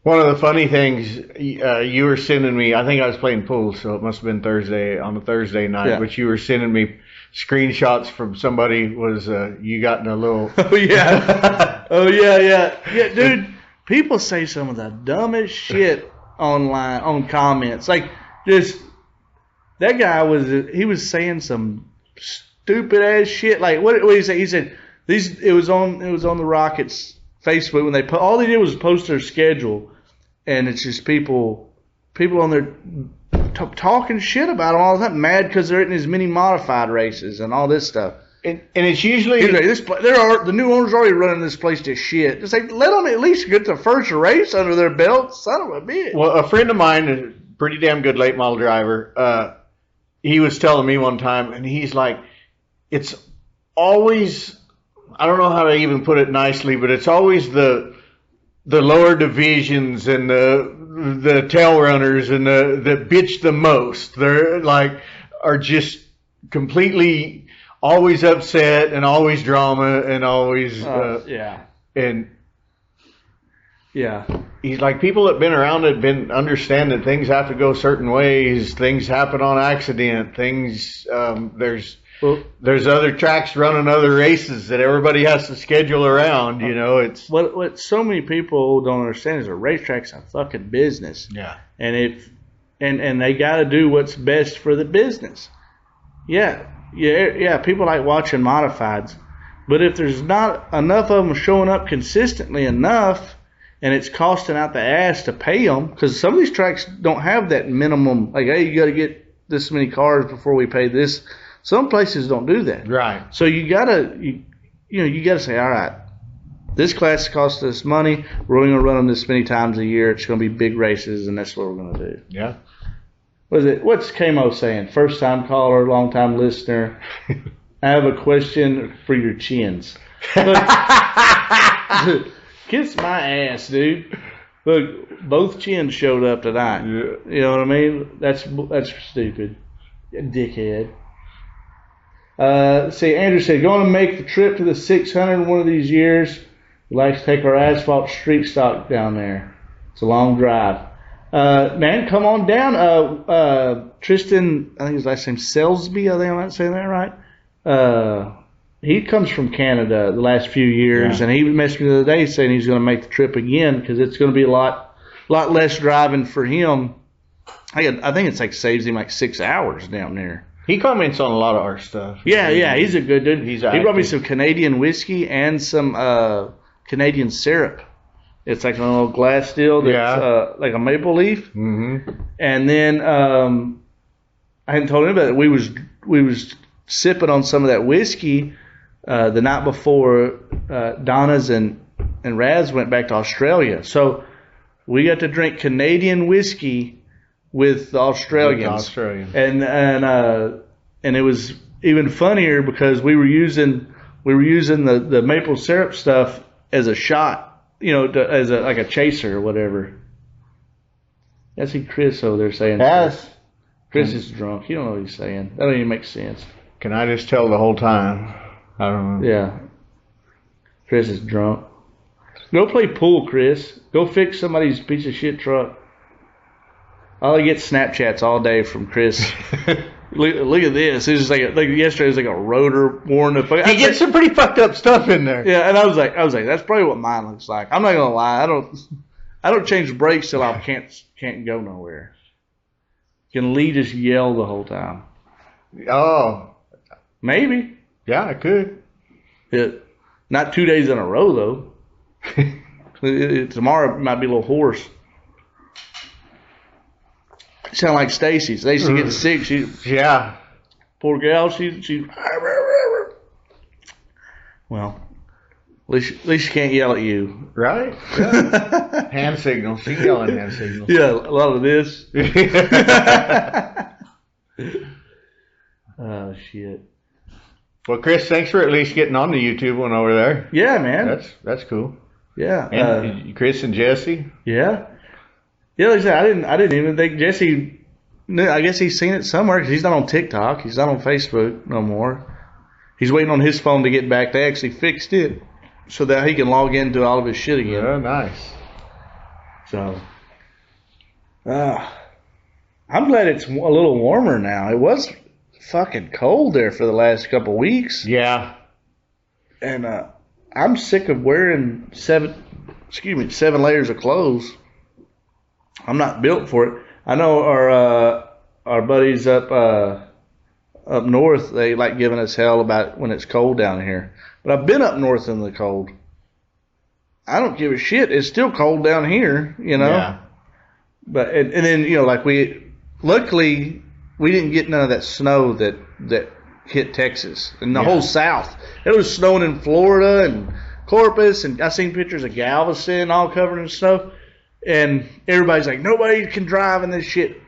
One of the funny things you were sending me, I think I was playing pool, so it must have been on a Thursday night, Yeah. but you were sending me screenshots from somebody was you got in a little... Oh, yeah. Oh, yeah. Yeah, dude, people say some of the dumbest shit online, on comments. Like, just, that guy was saying some stupid ass shit. Like, what did he say? He said, it was on the Rockets Facebook when all they did was post their schedule, and it's just people on there talking shit about them all the time, mad because they're in these mini modified races and all this stuff. And it's usually... the new owner's already running this place to shit. Just like, let them at least get the first race under their belt, son of a bitch. Well, a friend of mine, a pretty damn good late model driver, he was telling me one time, and he's like, it's always... I don't know how to even put it nicely, but it's always the lower divisions and the tail runners and that bitch the most. They're like are just completely always upset and always drama and always and he's like, people that have been around it understand that things have to go certain ways. Things happen on accident. Things there's other tracks running other races that everybody has to schedule around. You know, it's what so many people don't understand is a racetrack's a fucking business. Yeah, and they got to do what's best for the business. Yeah. People like watching modifieds, but if there's not enough of them showing up consistently enough, and it's costing out the ass to pay them, because some of these tracks don't have that minimum. Like, hey, you got to get this many cars before we pay this. Some places don't do that. Right. So you gotta say, all right, this class costs us money. We're only gonna run them this many times a year. It's gonna be big races, and that's what we're gonna do. Yeah. What's Kamo saying? First time caller, long time listener. I have a question for your chins. Look, kiss my ass, dude. Look, both chins showed up tonight. Yeah. You know what I mean? That's stupid. Dickhead. See, Andrew said, going to make the trip to the 600 one of these years. We'd like to take our asphalt street stock down there. It's a long drive. Man, come on down. Tristan, I think his last name Selsby, I think I'm not saying that right. He comes from Canada the last few years, and he messaged me the other day saying he's going to make the trip again because it's going to be a lot less driving for him. I think it's like saves him like 6 hours down there. He comments on a lot of our stuff. Yeah, he's a good dude. He brought me some Canadian whiskey and some Canadian syrup. It's like a little glass deal that's like a maple leaf. Mm-hmm. And then I hadn't told him about it. We was sipping on some of that whiskey the night before Donna's and Raz went back to Australia. So we got to drink Canadian whiskey with the Australians. And it was even funnier because we were using the maple syrup stuff as a shot, as a chaser or whatever. I see Chris over there saying yes. Chris is drunk. He don't know what he's saying. That don't even make sense. Can I just tell the whole time? I don't know. Yeah. Chris is drunk. Go play pool, Chris. Go fix somebody's piece of shit truck. I get Snapchats all day from Chris. Look at this. It's just like yesterday was like a rotor worn. He gets some pretty fucked up stuff in there. Yeah, and I was like, that's probably what mine looks like. I'm not gonna lie. I don't change brakes till I can't go nowhere. Can Lee just yell the whole time? Oh, maybe. Yeah, I could. Not 2 days in a row though. Tomorrow might be a little hoarse. Sound like Stacy. Stacy getting sick. Poor gal. She. Well, at least she can't yell at you. Right. Yeah. Hand signals. She can yell at hand signals. Yeah, a lot of this. Oh shit. Well, Chris, thanks for at least getting on the YouTube one over there. Yeah, man. That's cool. Yeah. And Chris and Jesse. Yeah. Yeah, like I said, I didn't even think Jesse. I guess he's seen it somewhere because he's not on TikTok. He's not on Facebook no more. He's waiting on his phone to get back. They actually fixed it so that he can log into all of his shit again. Oh, nice. So, I'm glad it's a little warmer now. It was fucking cold there for the last couple of weeks. Yeah. And I'm sick of wearing 7 layers of clothes. I'm not built for it. I know our buddies up north, they like giving us hell about when it's cold down here. But I've been up north in the cold. I don't give a shit. It's still cold down here, you know. Yeah. But and then, you know, like luckily we didn't get none of that snow that hit Texas and the whole South. It was snowing in Florida and Corpus, and I seen pictures of Galveston all covered in snow. And everybody's like, nobody can drive in this shit.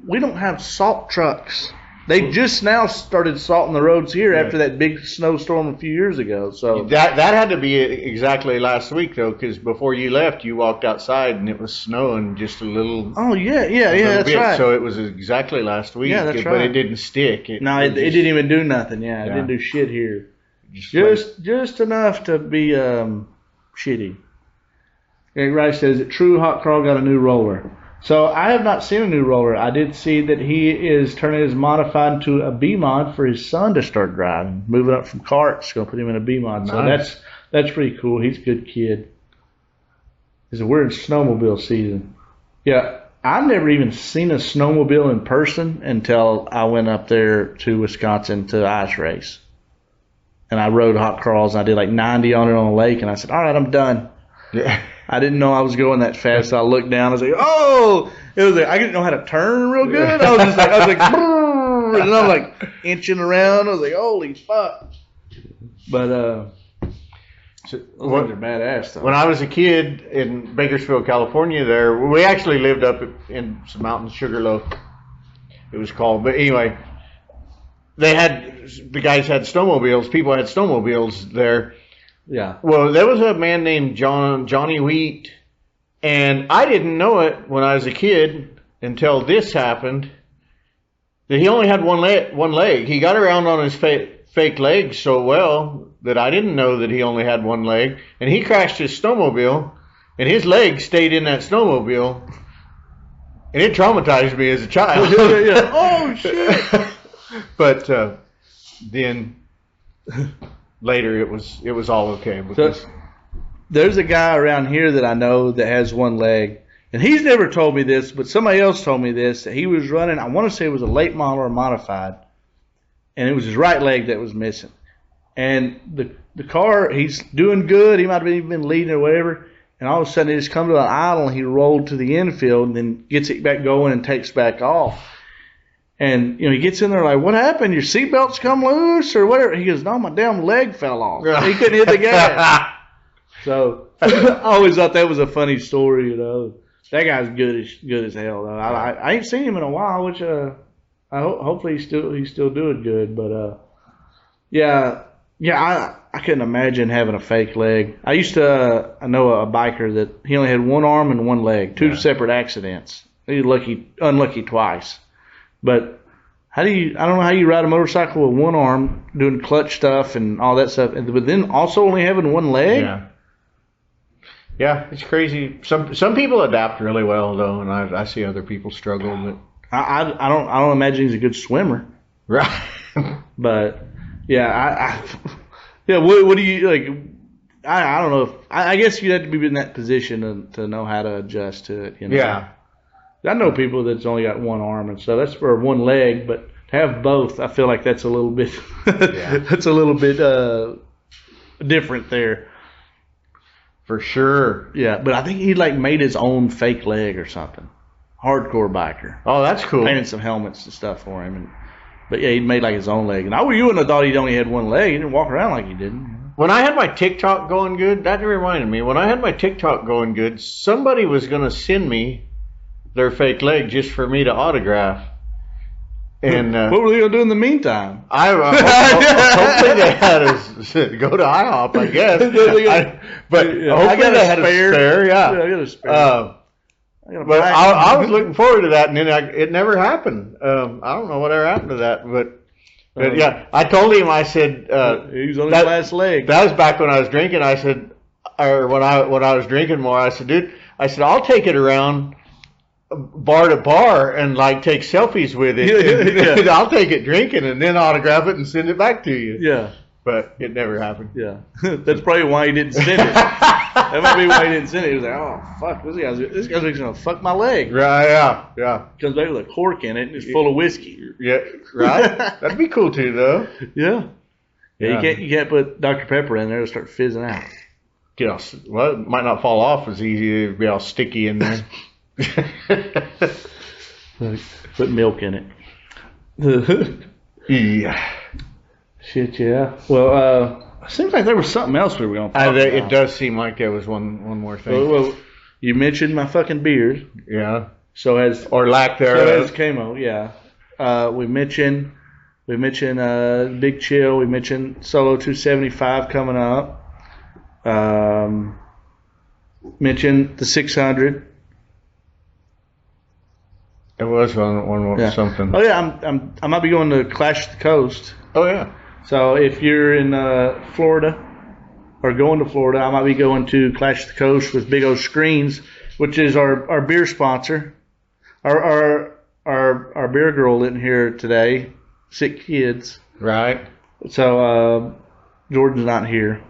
We don't have salt trucks. They just now started salting the roads here after that big snowstorm a few years ago. So that had to be exactly last week, though, because before you left, you walked outside and it was snowing just a little. Oh yeah, that's bit. right. So it was exactly last week. Yeah, that's right. But it didn't stick. It didn't even do nothing. Yeah, it didn't do shit here. Just enough to be shitty. Eric Rice says that True Hot Crawl got a new roller. So I have not seen a new roller. I did see that he is turning his modified into a B-mod for his son to start driving, moving up from karts, going to put him in a B-mod. Nice. So that's pretty cool. He's a good kid. He said, we're in snowmobile season. Yeah, I've never even seen a snowmobile in person until I went up there to Wisconsin to ice race. And I rode hot crawls, and I did like 90 on it on a lake, and I said, all right, I'm done. Yeah. I didn't know I was going that fast. So I looked down. I was like, "Oh!" It was like I didn't know how to turn real good. I was like, brrr, and I'm like inching around. I was like, "Holy fuck!" But those things are badass. Though. When I was a kid in Bakersfield, California, there we actually lived up in some mountains, Sugarloaf, it was called. But anyway, the guys had snowmobiles. People had snowmobiles there. Yeah. Well, there was a man named Johnny Wheat, and I didn't know it when I was a kid until this happened, that he only had one leg. He got around on his fake legs so well that I didn't know that he only had one leg, and he crashed his snowmobile, and his leg stayed in that snowmobile, and it traumatized me as a child. Yeah. Oh, shit. But then... Later, it was all okay. Because so, there's a guy around here that I know that has one leg, and he's never told me this, but somebody else told me this. That he was running, I want to say it was a late model or modified, and it was his right leg that was missing. And the car, he's doing good. He might have even been leading or whatever, and all of a sudden he just comes to an idle, and he rolled to the infield, and then gets it back going and takes back off. And, you know, he gets in there like, what happened? Your seatbelt's come loose or whatever? He goes, no, my damn leg fell off. He couldn't hit the gas. So I always thought that was a funny story, you know. That guy's good as hell, though. I ain't seen him in a while, which hopefully he's still doing good. But, I couldn't imagine having a fake leg. I know a biker that he only had one arm and one leg, two separate accidents. He was unlucky twice. But I don't know how you ride a motorcycle with one arm doing clutch stuff and all that stuff, but then also only having one leg. Yeah, it's crazy. Some people adapt really well though, and I see other people struggle. But I don't imagine he's a good swimmer. Right. But what do you like? I don't know. I guess you'd have to be in that position to know how to adjust to it. You know? Yeah. I know people that's only got one arm and so that's for one leg, but to have both, I feel like that's a little bit different there. For sure. Yeah, but I think he like made his own fake leg or something. Hardcore biker. Oh, that's cool. Painted some helmets and stuff for him, but yeah, he made like his own leg. And you wouldn't have thought he only had one leg. He didn't walk around like he didn't. When I had my TikTok going good, that reminded me. When I had my TikTok going good, somebody was going to send me their fake leg just for me to autograph. And what were they going to do in the meantime? Hopefully they had us go to IHOP, I guess. Hopefully they had a spare. Yeah, I got a spare. But I was looking forward to that, and then it never happened. I don't know whatever happened to that, but yeah, I told him. I said he was on his last leg. That was back when I was drinking. I said, or when I was drinking more, I said, dude, I said, I'll take it around bar to bar and like take selfies with it. And I'll take it drinking and then autograph it and send it back to you. Yeah. But it never happened. Yeah. That's probably why he didn't send it. That might be why he didn't send it. He was like, oh, fuck, this guy's going to fuck my leg. Right, yeah. Comes back with a cork in it and it's full of whiskey. Yeah, right? That'd be cool too, though. Yeah. Yeah, you can't put Dr. Pepper in there to start fizzing out. Well, it might not fall off as easy. It'd be all sticky in there. Put milk in it. Yeah. Shit, yeah. Well, it seems like there was something else we were going to talk about. It does seem like there was one more thing. Well, you mentioned my fucking beard. Yeah. So has or lack thereof. So has Camo. Yeah. We mentioned Big Chill. We mentioned Solo 275 coming up. Mentioned the 600. It was one something. Oh yeah, I might be going to Clash of the Coast. Oh yeah. So if you're in Florida or going to Florida, I might be going to Clash of the Coast with Big O Screens, which is our beer sponsor. Our beer girl isn't here today, sick kids. Right. So Jordan's not here.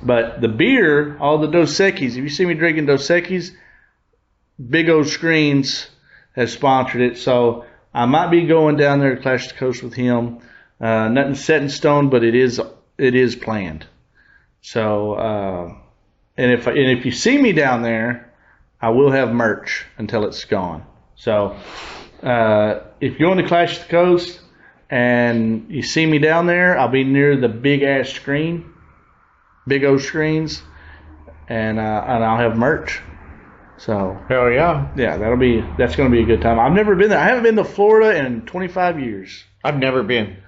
But the beer, all the Dos Equis, if you see me drinking Dos Equis, Big O Screens has sponsored it. So I might be going down there to Clash of the Coast with him. Nothing set in stone, but it is planned. So, and if you see me down there, I will have merch until it's gone. So, if you're going to Clash of the Coast and you see me down there, I'll be near the big ass screen, Big O Screens, and I'll have merch. So hell yeah, that's going to be a good time. I've never been there. I haven't been to Florida in 25 years. I've never been.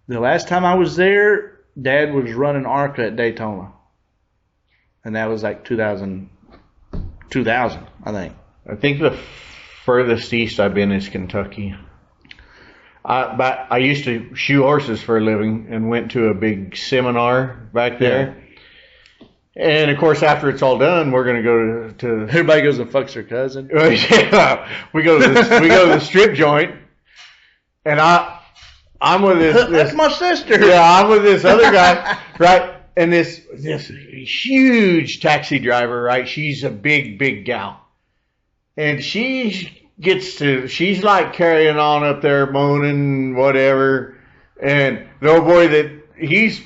The last time I was there, Dad was running ARCA at Daytona. And that was like 2000, I think. I think the furthest east I've been is Kentucky. But I used to shoe horses for a living and went to a big seminar back there. Yeah. And, of course, after it's all done, we're going to go to everybody goes and fucks their cousin. Yeah. We go to the strip joint. And I'm with this. That's my sister. Yeah, I'm with this other guy, right? And this huge taxi driver, right? She's a big gal. And she's like carrying on up there, moaning, whatever. And the old boy he's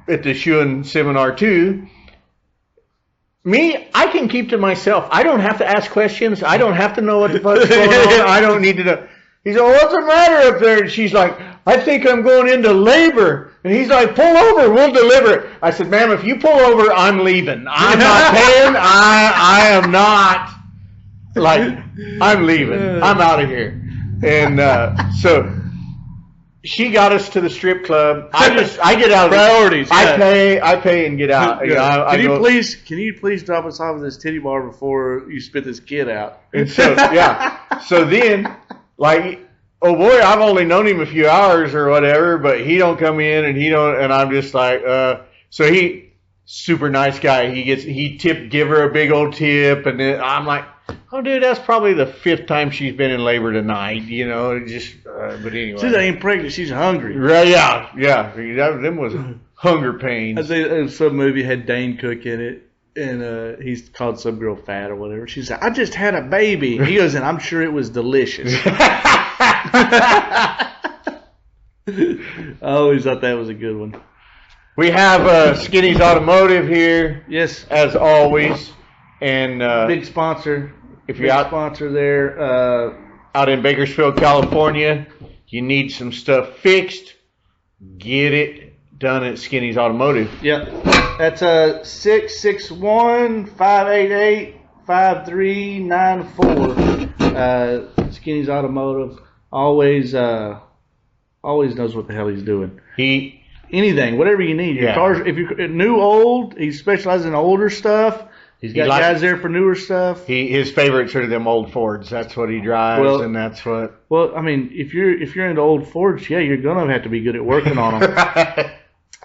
at the shoeing seminar too. Me, I can keep to myself. I don't have to ask questions. I don't have to know what the fuck's going on. I don't need to know. He said, what's the matter up there? And she's like, I think I'm going into labor. And he's like, pull over, we'll deliver it. I said, ma'am, if you pull over, I'm leaving. I'm not paying. I am not. Like, I'm leaving. I'm out of here. And so she got us to the strip club. I get out of priorities. I pay and get out. Can you please drop us off at this titty bar before you spit this kid out? And so so then, like, oh boy, I've only known him a few hours or whatever, but he don't come in and I'm just like, so he super nice guy. He give her a big old tip, and then I'm like, oh dude, that's probably the 5th time she's been in labor tonight, but anyway. She's not even pregnant, she's hungry. Right, yeah. Them was hunger pains. I think some movie had Dane Cook in it, and he's called some girl fat or whatever. She said, I just had a baby. He goes, and I'm sure it was delicious. I always thought that was a good one. We have Skinny's Automotive here. Yes. As always. And big sponsor. If you're sponsor there. Out in Bakersfield, California, you need some stuff fixed, get it done at Skinny's Automotive. Yep. That's 661-588-5394. Skinny's Automotive always knows what the hell he's doing. Anything, whatever you need. Your cars, if you're new, old, he specializes in older stuff. He's got guys there for newer stuff. His favorites are them old Fords. That's what he drives, and that's what. Well, I mean, if you're into old Fords, you're gonna have to be good at working on them. Right.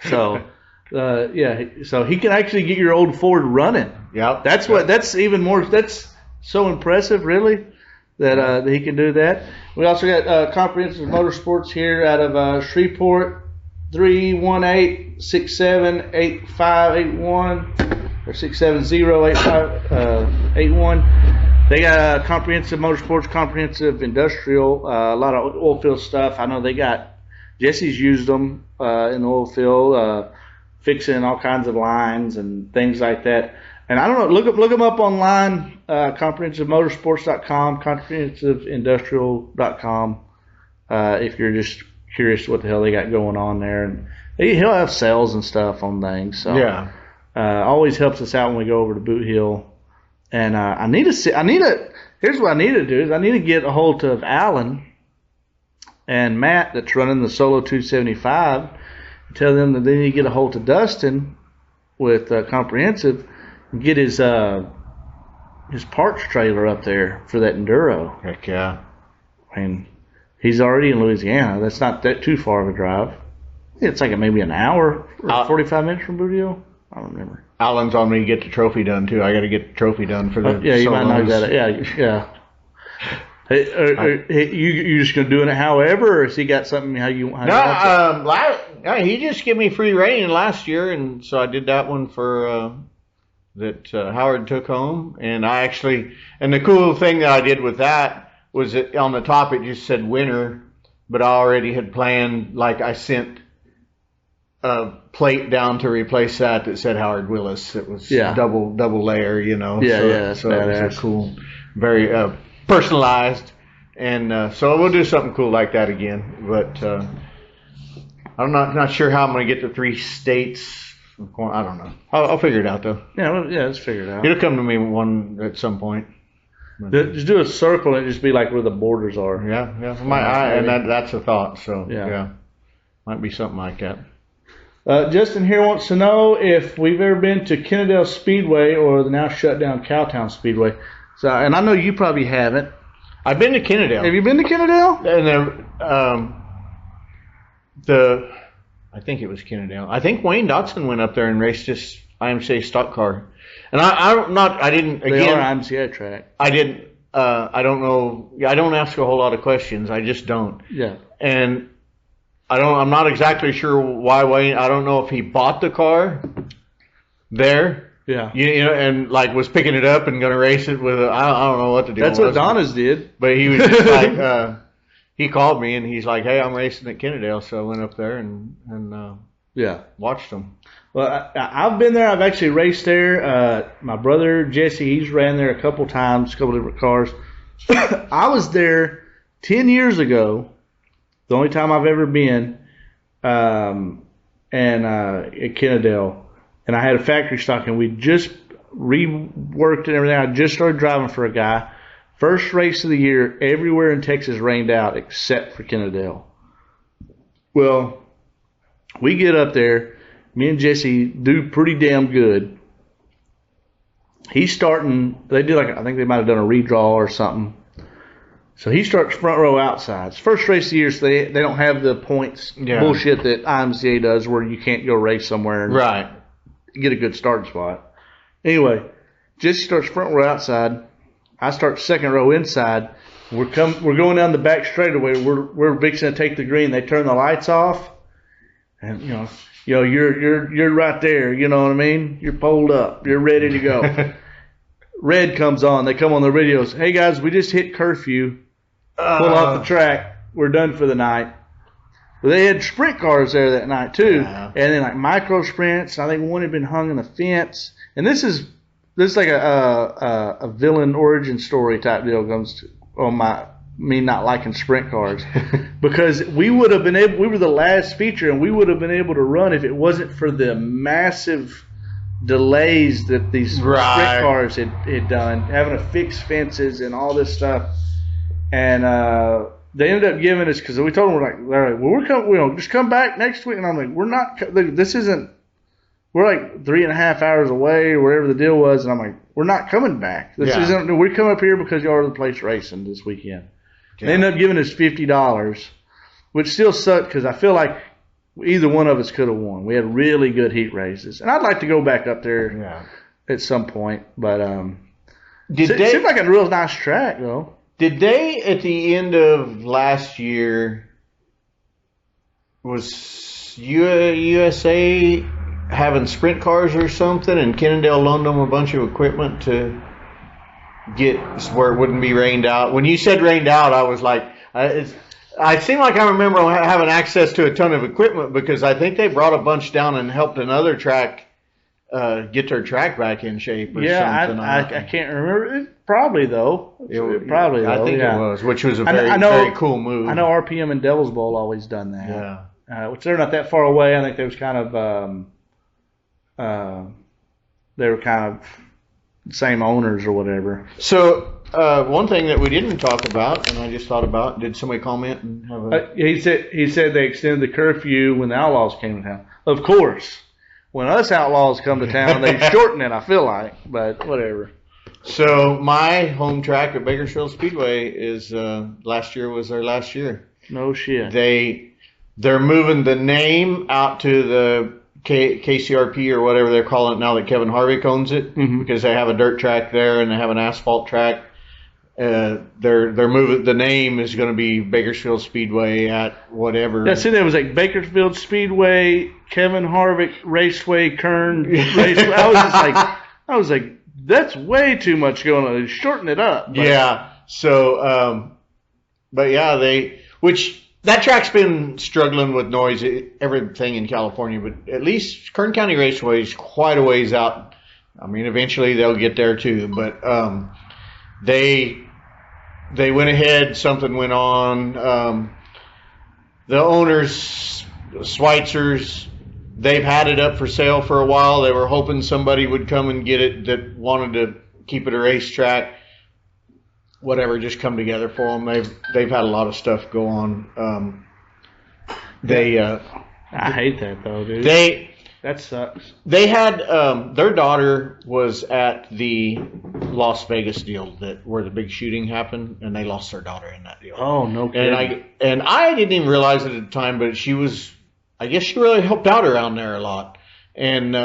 So, so he can actually get your old Ford running. Yep. That's even more. That's so impressive, really, that he can do that. We also got Comprehensive Motorsports here out of Shreveport, 318-678581 or 670-8581. They got Comprehensive Motorsports, Comprehensive Industrial, a lot of oil field stuff. I know they got Jesse's used them in the oil field, fixing all kinds of lines and things like that. And I don't know, look them up online, comprehensivemotorsports.com, comprehensiveindustrial.com, if you're just curious what the hell they got going on there. And he'll have sales and stuff on things. So yeah, always helps us out when we go over to Boot Hill. And here's what I need to do is I need to get a hold of Alan and Matt that's running the Solo 275 and tell them that they need to get a hold of Dustin with Comprehensive and get his parts trailer up there for that Enduro. Heck yeah. I mean, he's already in Louisiana. That's not that too far of a drive. It's like maybe an hour or 45 minutes from Boot Hill. I don't remember. Alan's on me to get the trophy done too. I got to get the trophy done for the you solos. might know that. Yeah. Hey, you just gonna do it however, or has he got something he just gave me free rein last year, and so I did that one for that Howard took home. And the cool thing that I did with that was that on the top it just said winner, but I already had planned, like I sent a plate down to replace that said Howard Willis. It was double layer, you know. So it was a cool, very personalized, and so we'll do something cool like that again. But I'm not sure how I'm going to get to 3 states. I don't know. I'll figure it out though. Yeah, let's figure it out. It'll come to me one at some point. Just do a circle and just be like where the borders are. Yeah. That's a thought. So yeah, might be something like that. Justin here wants to know if we've ever been to Kennedale Speedway or the now shut down Cowtown Speedway. So, and I know you probably haven't. I've been to Kennedale. Have you been to Kennedale? And I think it was Kennedale. I think Wayne Dotson went up there and raced his IMCA stock car. And I didn't. They are IMCA track. I didn't. I don't know. I don't ask a whole lot of questions. I just don't. Yeah. And I'm not exactly sure why Wayne. I don't know if he bought the car there. Yeah. You know, and like was picking it up and gonna race it with. I don't know what to do. That's what Donna's did. But he was just like. He called me and he's like, "Hey, I'm racing at Kennedale," so I went up there and watched them. Well, I've been there. I've actually raced there. My brother Jesse, he's ran there a couple times, a couple different cars. I was there 10 years ago. The only time I've ever been, at Kennedale, and I had a factory stock, and we just reworked and everything. I just started driving for a guy. First race of the year, everywhere in Texas rained out except for Kennedale. Well, we get up there. Me and Jesse do pretty damn good. He's starting. They did I think they might have done a redraw or something. So he starts front row outside. It's first race of the year, so they don't have the points bullshit that IMCA does, where you can't go race somewhere and get a good starting spot. Anyway, Jesse starts front row outside. I start second row inside. We're going down the back straightaway. We're fixing to take the green. They turn the lights off, and you're right there. You know what I mean? You're pulled up. You're ready to go. Red comes on. They come on the radios. Hey guys, we just hit curfew. Pull off the track. We're done for the night. But they had sprint cars there that night too, and then like micro sprints. I think one had been hung in the fence. And this is like a villain origin story type deal comes on me not liking sprint cars, because we were the last feature, and we would have been able to run if it wasn't for the massive delays that these sprint cars had done, having to fix fences and all this stuff. And they ended up giving us, because we told them, they're like, well, we're coming, just come back next week. And I'm like, we're like 3.5 hours away or whatever the deal was. And I'm like, we're not coming back. We come up here because y'all are the place racing this weekend. Yeah. They ended up giving us $50, which still sucked, because I feel like either one of us could have won. We had really good heat races. And I'd like to go back up there at some point. But it seemed like a real nice track though. Did they at the end of last year was USA having sprint cars or something, and Kennedale loaned them a bunch of equipment to get where it wouldn't be rained out? When you said rained out, I was like, I seem like I remember having access to a ton of equipment because I think they brought a bunch down and helped another track get their track back in shape or something. I can't remember. Probably though. Probably though. I think it was, which was a very cool move. I know RPM and Devil's Bowl always done that. Yeah. Which they're not that far away. I think they was kind of they were kind of same owners or whatever. So one thing that we didn't talk about, and I just thought about, did somebody comment and have a? He said they extended the curfew when the Outlaws came to town. Of course, when us Outlaws come to town, they shorten it. I feel like, but whatever. So my home track at Bakersfield Speedway is last year was their last year. No shit. They're moving the name out to the KCRP or whatever they're calling it now that Kevin Harvick owns it, because they have a dirt track there and they have an asphalt track. They're moving. The name is going to be Bakersfield Speedway at whatever. Yeah, see, there was like Bakersfield Speedway, Kevin Harvick Raceway, Kern Raceway. I was like, that's way too much going on. Shorten it up. But. Yeah. So, but yeah, that track's been struggling with noise, everything in California, but at least Kern County Raceway is quite a ways out. I mean, eventually they'll get there too, but they went ahead, something went on. The owners, Schweitzers, they've had it up for sale for a while. They were hoping somebody would come and get it that wanted to keep it a racetrack. Whatever, just come together for them. They've had a lot of stuff go on. I hate that though, dude. That sucks. They had their daughter was at the Las Vegas deal where the big shooting happened, and they lost their daughter in that deal. Oh, no kidding. And I didn't even realize it at the time, but I guess she really helped out around there a lot, and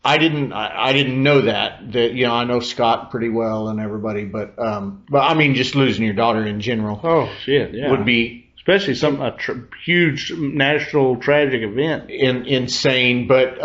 I didn't know that I know Scott pretty well and everybody, but I mean, just losing your daughter in general. Oh shit, yeah. Would be especially a huge national tragic event. Insane, but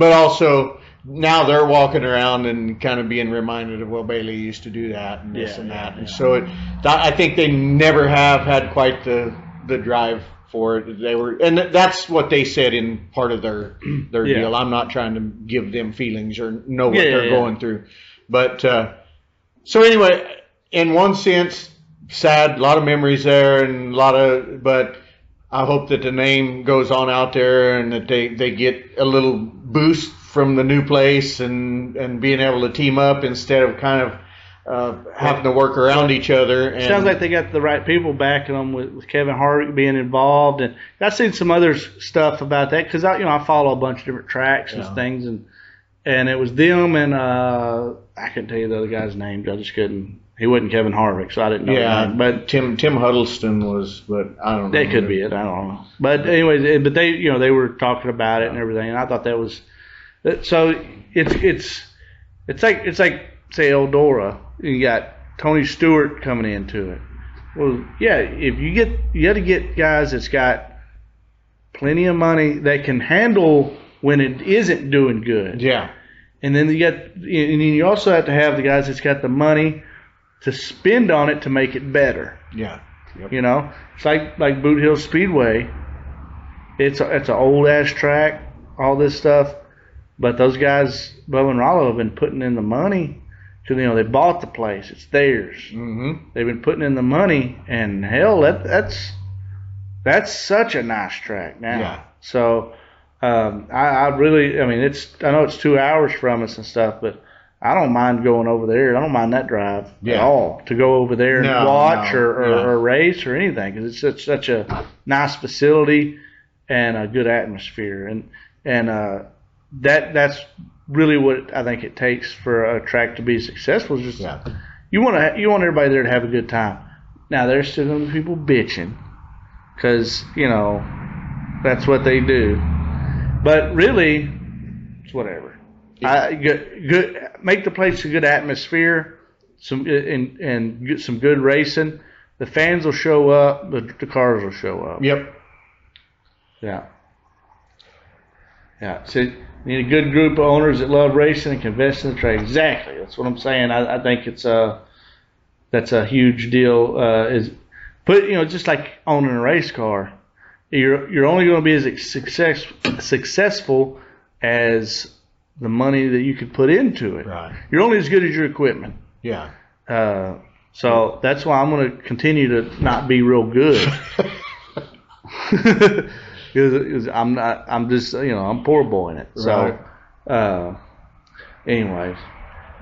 also now they're walking around and kind of being reminded of, well, Bailey used to do that and this and that, and so I think they never have had quite the drive for it. And that's what they said in part of their deal. I'm not trying to give them feelings or know what they're going through, but so anyway, in one sense, sad, a lot of memories there, and but I hope that the name goes on out there and that they get a little boost from the new place and being able to team up instead of kind of having to work around each other. And sounds like they got the right people backing them with Kevin Harvick being involved. And I've seen some other stuff about that because I follow a bunch of different tracks and things, and it was them and I couldn't tell you the other guy's name. I just couldn't. He wasn't Kevin Harvick, so I didn't know. Yeah, but Tim Huddleston was, but I don't know. That could be it. I don't know. But anyways, but they they were talking about it and everything, and I thought that was so. It's like say Eldora. You got Tony Stewart coming into it. Well, yeah, if you got to get guys that's got plenty of money that can handle when it isn't doing good. Yeah. And then you also have to have the guys that's got the money to spend on it to make it better. Yeah. Yep. It's like Boot Hill Speedway. It's an old ass track, all this stuff, but those guys, Bubba and Rollo, have been putting in the money. So, they bought the place. It's theirs. Mm-hmm. They've been putting in the money, and hell, that's such a nice track now. Yeah. So, I really, I know it's 2 hours from us and stuff, but I don't mind going over there. I don't mind that drive at all to go over there and watch or race or anything, because it's such a nice facility and a good atmosphere, and that's really what I think it takes for a track to be successful. Is just you want everybody there to have a good time. Now there's still going to be people bitching because that's what they do. But really, it's whatever. Good. Make the place a good atmosphere. And get some good racing. The fans will show up. The cars will show up. Yep. Yeah. Yeah. So you need a good group of owners that love racing and can invest in the trade. Exactly. That's what I'm saying. I think that's a huge deal. Just like owning a race car, you're only going to be as successful as the money that you could put into it. Right. You're only as good as your equipment. Yeah. So that's why I'm going to continue to not be real good. Because I'm just, I'm poor boying it. So, anyways.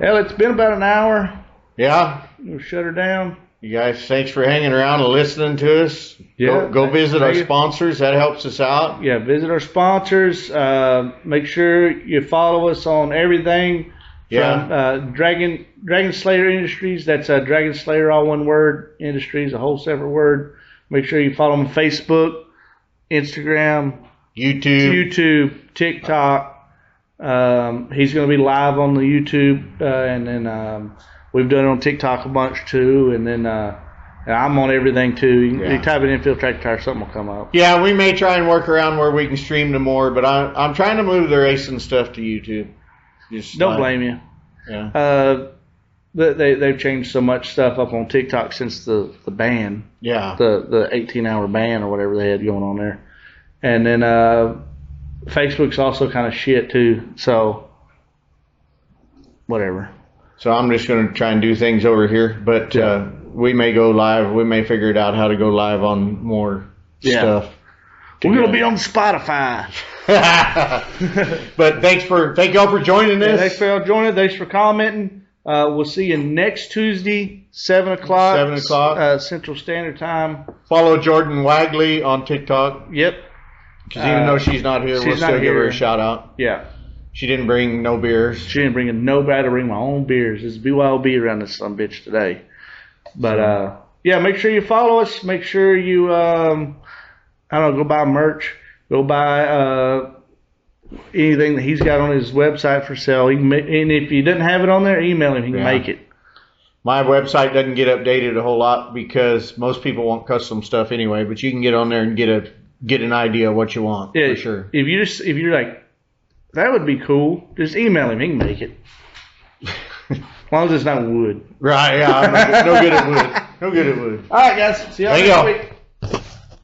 Well, it's been about an hour. Yeah. We'll shut her down. You guys, thanks for hanging around and listening to us. Yeah. Go visit our sponsors. That helps us out. Yeah, visit our sponsors. Make sure you follow us on everything. Yeah. From Dragonslayer Industries. That's Dragonslayer, all one word. Industries, a whole separate word. Make sure you follow them on Facebook, Instagram, YouTube, TikTok. He's going to be live on the YouTube, and then we've done it on TikTok a bunch too. And then I'm on everything too. You type in Infield Tractor Tire, something will come up. Yeah, we may try and work around where we can stream them more, but I'm trying to move the racing stuff to YouTube. Don't blame you. Yeah. They've changed so much stuff up on TikTok since the ban. Yeah. The 18-hour ban or whatever they had going on there. And then Facebook's also kind of shit too. So whatever. So I'm just going to try and do things over here, but we may go live. We may figure it out how to go live on more stuff. We're going to be on Spotify. But thank y'all for joining us. Yeah, thanks for y'all joining. Thanks for commenting. We'll see you next Tuesday, 7 o'clock. 7 o'clock. Central Standard Time. Follow Jordan Wagley on TikTok. Yep. Because even though she's not here, we'll still give her a shout out. Yeah. She didn't bring no beers. She didn't bring nobody to bring my own beers. It's BYOB around this son bitch today. But, make sure you follow us. Make sure you, go buy merch. Go buy anything that he's got on his website for sale. And if you didn't have it on there, email him. He can make it. My website doesn't get updated a whole lot because most people want custom stuff anyway. But you can get on there and get an idea of what you want for sure. If you're like, that would be cool, just email him. He can make it. As long as it's not wood. Right? Yeah. I'm no good at wood. No good at wood. All right, guys. See y'all next week.